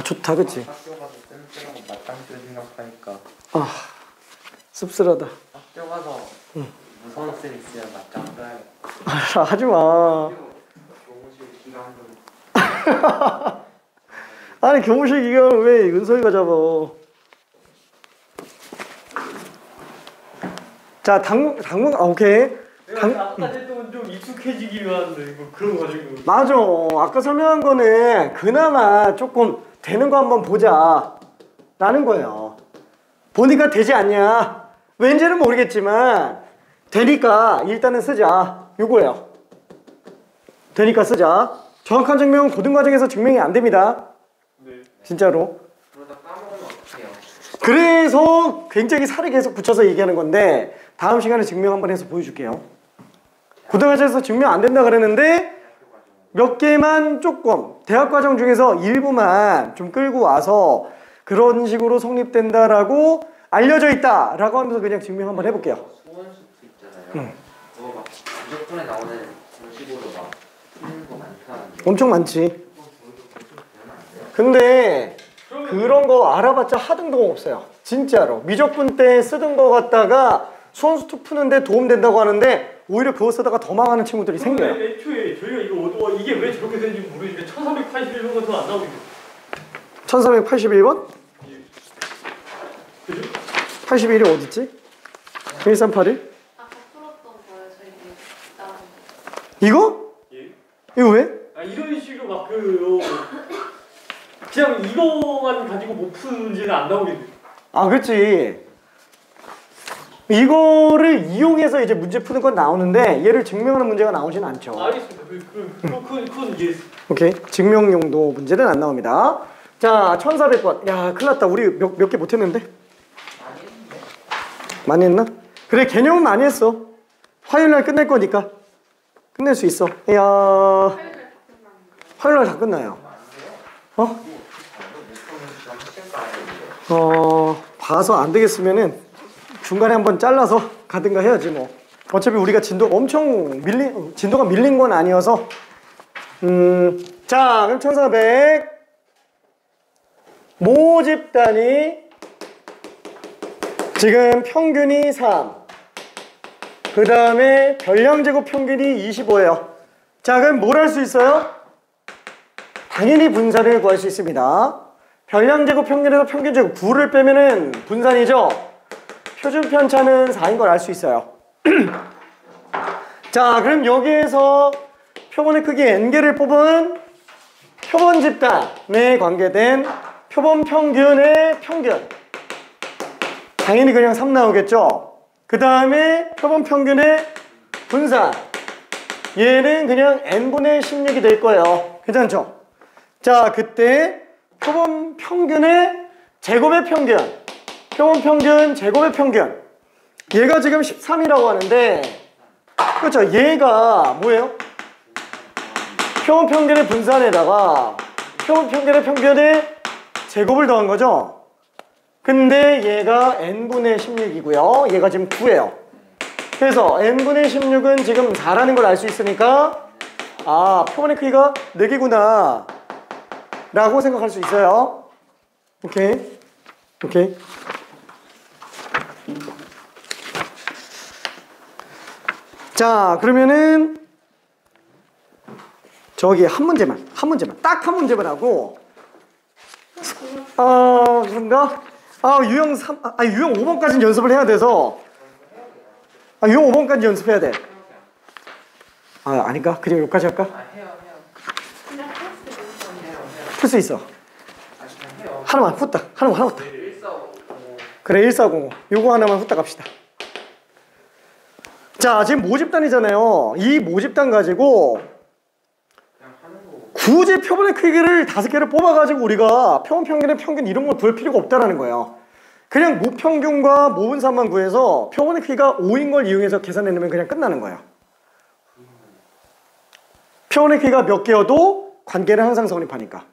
좋다, 그치? 학교 가서 쌤들하고 맞짱뜰 생각하니까. 씁쓸하다. 학교 가서 무서운 쌤 있으면 맞짱 떠요. 하지마. 교무실 기간도. 아니, 교무실 기간을 왜 은솔이가 잡아. 자, 오케이. 내가 아까 했던 건 좀 익숙해지기 위한데 뭐 그런 거 가지고. 맞아. 아까 설명한 거는 그나마 조금 되는 거 한번 보자 라는 거예요. 보니까 되지 않냐. 왠지는 모르겠지만 되니까 일단은 쓰자. 요거예요. 되니까 쓰자. 정확한 증명은 고등과정에서 증명이 안 됩니다. 네. 진짜로. 그러다 까먹으면 어떡해요? 그래서 굉장히 살을 계속 붙여서 얘기하는 건데 다음 시간에 증명 한번 해서 보여줄게요. 고등과정에서 증명 안 된다 그랬는데 몇 개만 조금 대학 과정 중에서 일부만 좀 끌고 와서 그런 식으로 성립된다라고 알려져 있다라고 하면서 그냥 증명 한번 해볼게요. 소원수도 있잖아요. 그거 막 무조건에 나오는 공식으로 막 쓰는 거 많다는데. 엄청 많지. 근데 그런 거 알아봤자 하등동 없어요. 진짜로. 미적분 때 쓰던 거 갖다가 수원수투 푸는데 도움된다고 하는데 오히려 그거 쓰다가 더 망하는 친구들이 생겨요. 애초에 저희가 이거 이게 왜 저렇게 되는지 모르겠는데 1381번 더 안 나오게 돼. 1381번? 그죠? 81이 어딨지? 1381? 아까 풀었던 거예요. 저희 나온 거. 이거? 예. 이거 왜? 아 이런 식으로 막 그냥 이거만 가지고 못 푸는 문제는 안 나오게 돼. 아, 그렇지. 이거를 이용해서 이제 문제 푸는 건 나오는데 얘를 증명하는 문제가 나오진 않죠. 알겠습니다. 그건 이해했어. 오케이. 증명용도 문제는 안 나옵니다. 자, 1400번. 야, 큰일 났다. 우리 몇 개 못했는데? 많이 했나? 그래, 개념은 많이 했어. 화요일날 끝낼 거니까. 끝낼 수 있어. 이야. 화요일날 다 끝나요. 봐서 안 되겠으면은 중간에 한번 잘라서 가든가 해야지 뭐. 어차피 우리가 진도가 밀린 건 아니어서. 자, 그럼 1400 모집단이 지금 평균이 3, 그 다음에 별량제곱 평균이 25예요. 자, 그럼 뭘 할 수 있어요? 당연히 분산을 구할 수 있습니다. 별량제곱 평균에서 평균제곱 9를 빼면은 분산이죠. 표준 편차는 4인 걸 알 수 있어요. 자, 그럼 여기에서 표본의 크기 n개를 뽑은 표본 집단에 관계된 표본 평균의 평균. 당연히 그냥 3 나오겠죠. 그 다음에 표본 평균의 분산. 얘는 그냥 n분의 16이 될 거예요. 괜찮죠? 자, 그때 표본 평균의 제곱의 평균. 표본 평균, 제곱의 평균. 얘가 지금 13이라고 하는데, 그렇죠? 얘가 뭐예요? 표본 평균의 분산에다가 표본 평균의 평균의 제곱을 더한 거죠? 근데 얘가 n분의 16이고요. 얘가 지금 9예요. 그래서 n분의 16은 지금 4라는 걸 알 수 있으니까 아, 표본의 크기가 4개구나 라고 생각할 수 있어요. 오케이. 오케이. 자, 그러면은 저기 한 문제만 딱 한 문제만 하고 그런가? 유형 3, 유형 5번까지는 연습을 해야 돼서 유형 5번까지 연습해야 돼. 아닌가? 그냥 여기까지 할까? 해요. 풀 수 있어. 해요. 하나만 훗다. 하나만 훗다. 1455. 그래, 1405. 요거 하나만 훗다 갑시다. 자, 지금 모집단이잖아요. 이 모집단 가지고 굳이 표본의 크기를 5개를 뽑아가지고 우리가 표본 평균의 평균 이런 걸 구할 필요가 없다라는 거예요. 그냥 모평균과 모분산만 구해서 표본의 크기가 5인 걸 이용해서 계산해내면 그냥 끝나는 거예요. 표본의 크기가 몇 개여도 관계는 항상 성립하니까.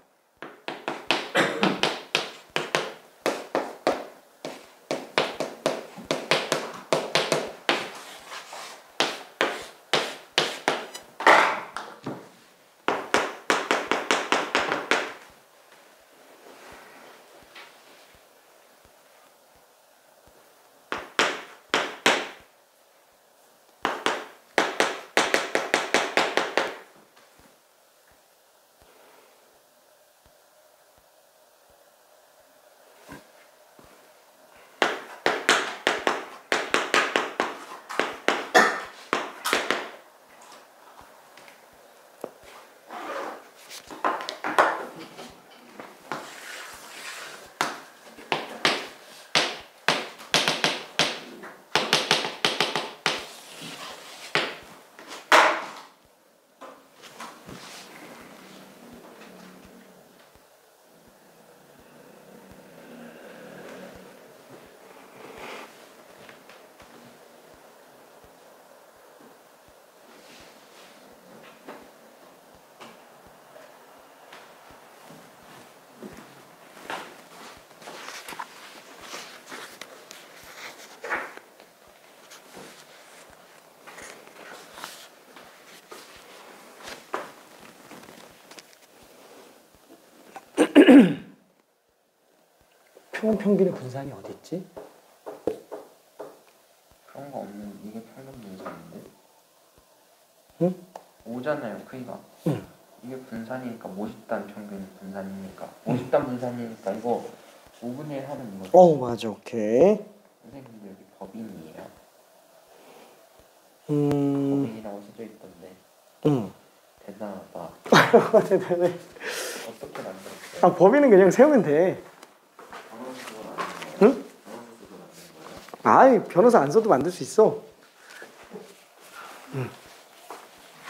표본 평균의 분산이 어디 있지? 그런 거 없는 이게 평균 분산인데. 응? 5잖아요 크기가. 응. 이게 분산이니까 50단 평균 분산이니까 50단 분산이니까 이거 5분의 1 하는 거. 맞아. 오케이. 선생님들 여기 법인이에요. 음. 법인이라고 써져 있던데. 응. 대단하다. 대단해. 어떻게 만들었어요? 법인은 그냥 세우면 돼. 응? 변호사 안 써도 만들 수 있어.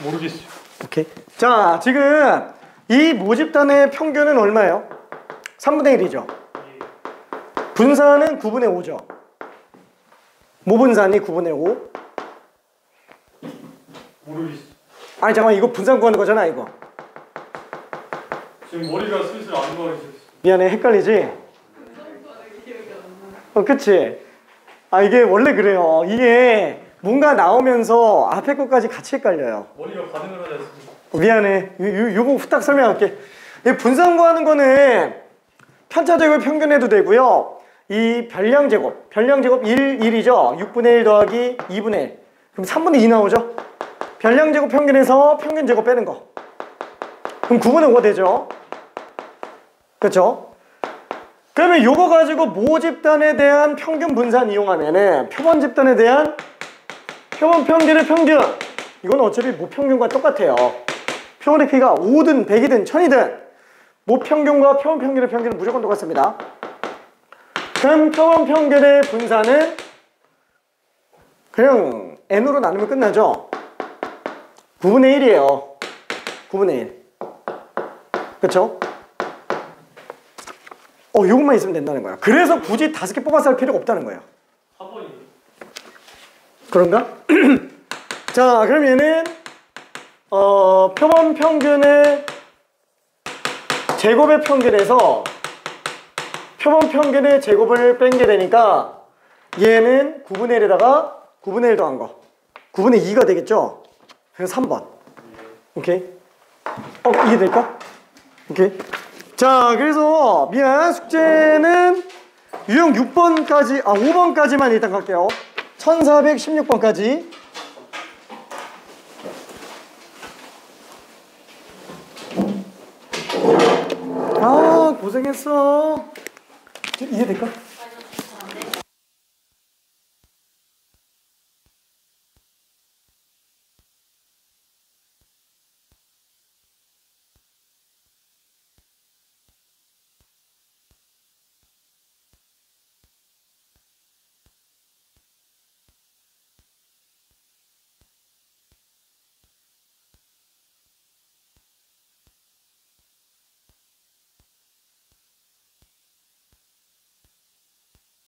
모르겠어요. 오케이. 자, 지금 이 모집단의 평균은 얼마예요? 3분의 1이죠. 분산은 9분의 5죠. 모분산이 9분의 5. 모르겠어요. 아니 잠깐만, 이거 분산 구하는 거잖아 이거. 지금 머리가 슬슬 안 좋아지셨어요. 미안해, 헷갈리지? 그치? 이게 원래 그래요. 이게 뭔가 나오면서 앞에 것까지 같이 헷갈려요. 머리가 반응을 하지 않습니까? 미안해. 요거 후딱 설명할게. 이 분산 구하는 거는 편차제곱 평균해도 되고요. 이 별량제곱 1이죠. 6분의 1 더하기 2분의 1. 그럼 3분의 2 나오죠. 별량제곱 평균에서 평균제곱 빼는 거. 그럼 9분의 5가 되죠. 그렇죠? 그러면 요거 가지고 모집단에 대한 평균 분산 이용하면은 표본 집단에 대한 표본 평균의 평균, 이건 어차피 모평균과 똑같아요. 표본의 크기가 5든 100이든 1000이든 모평균과 표본 평균의 평균은 무조건 똑같습니다. 그럼 표본 평균의 분산은 그냥 n으로 나누면 끝나죠. 9분의 1이에요. 9분의 1. 그쵸? 요것만 있으면 된다는 거야. 그래서 굳이 5개 뽑아서 할 필요가 없다는 거예요. 4번이. 그런가? 자, 그럼 얘는 표본 평균의 제곱의 평균에서 표본 평균의 제곱을 뺀 게 되니까 얘는 9분의 1에다가 9분의 1 더한 거 9분의 2가 되겠죠? 그래서 3번. 오케이? 이해될까? 오케이. 자, 그래서 미안, 숙제는 유형 6번까지 5번까지만 일단 갈게요. 1416번까지. 고생했어. 이해될까?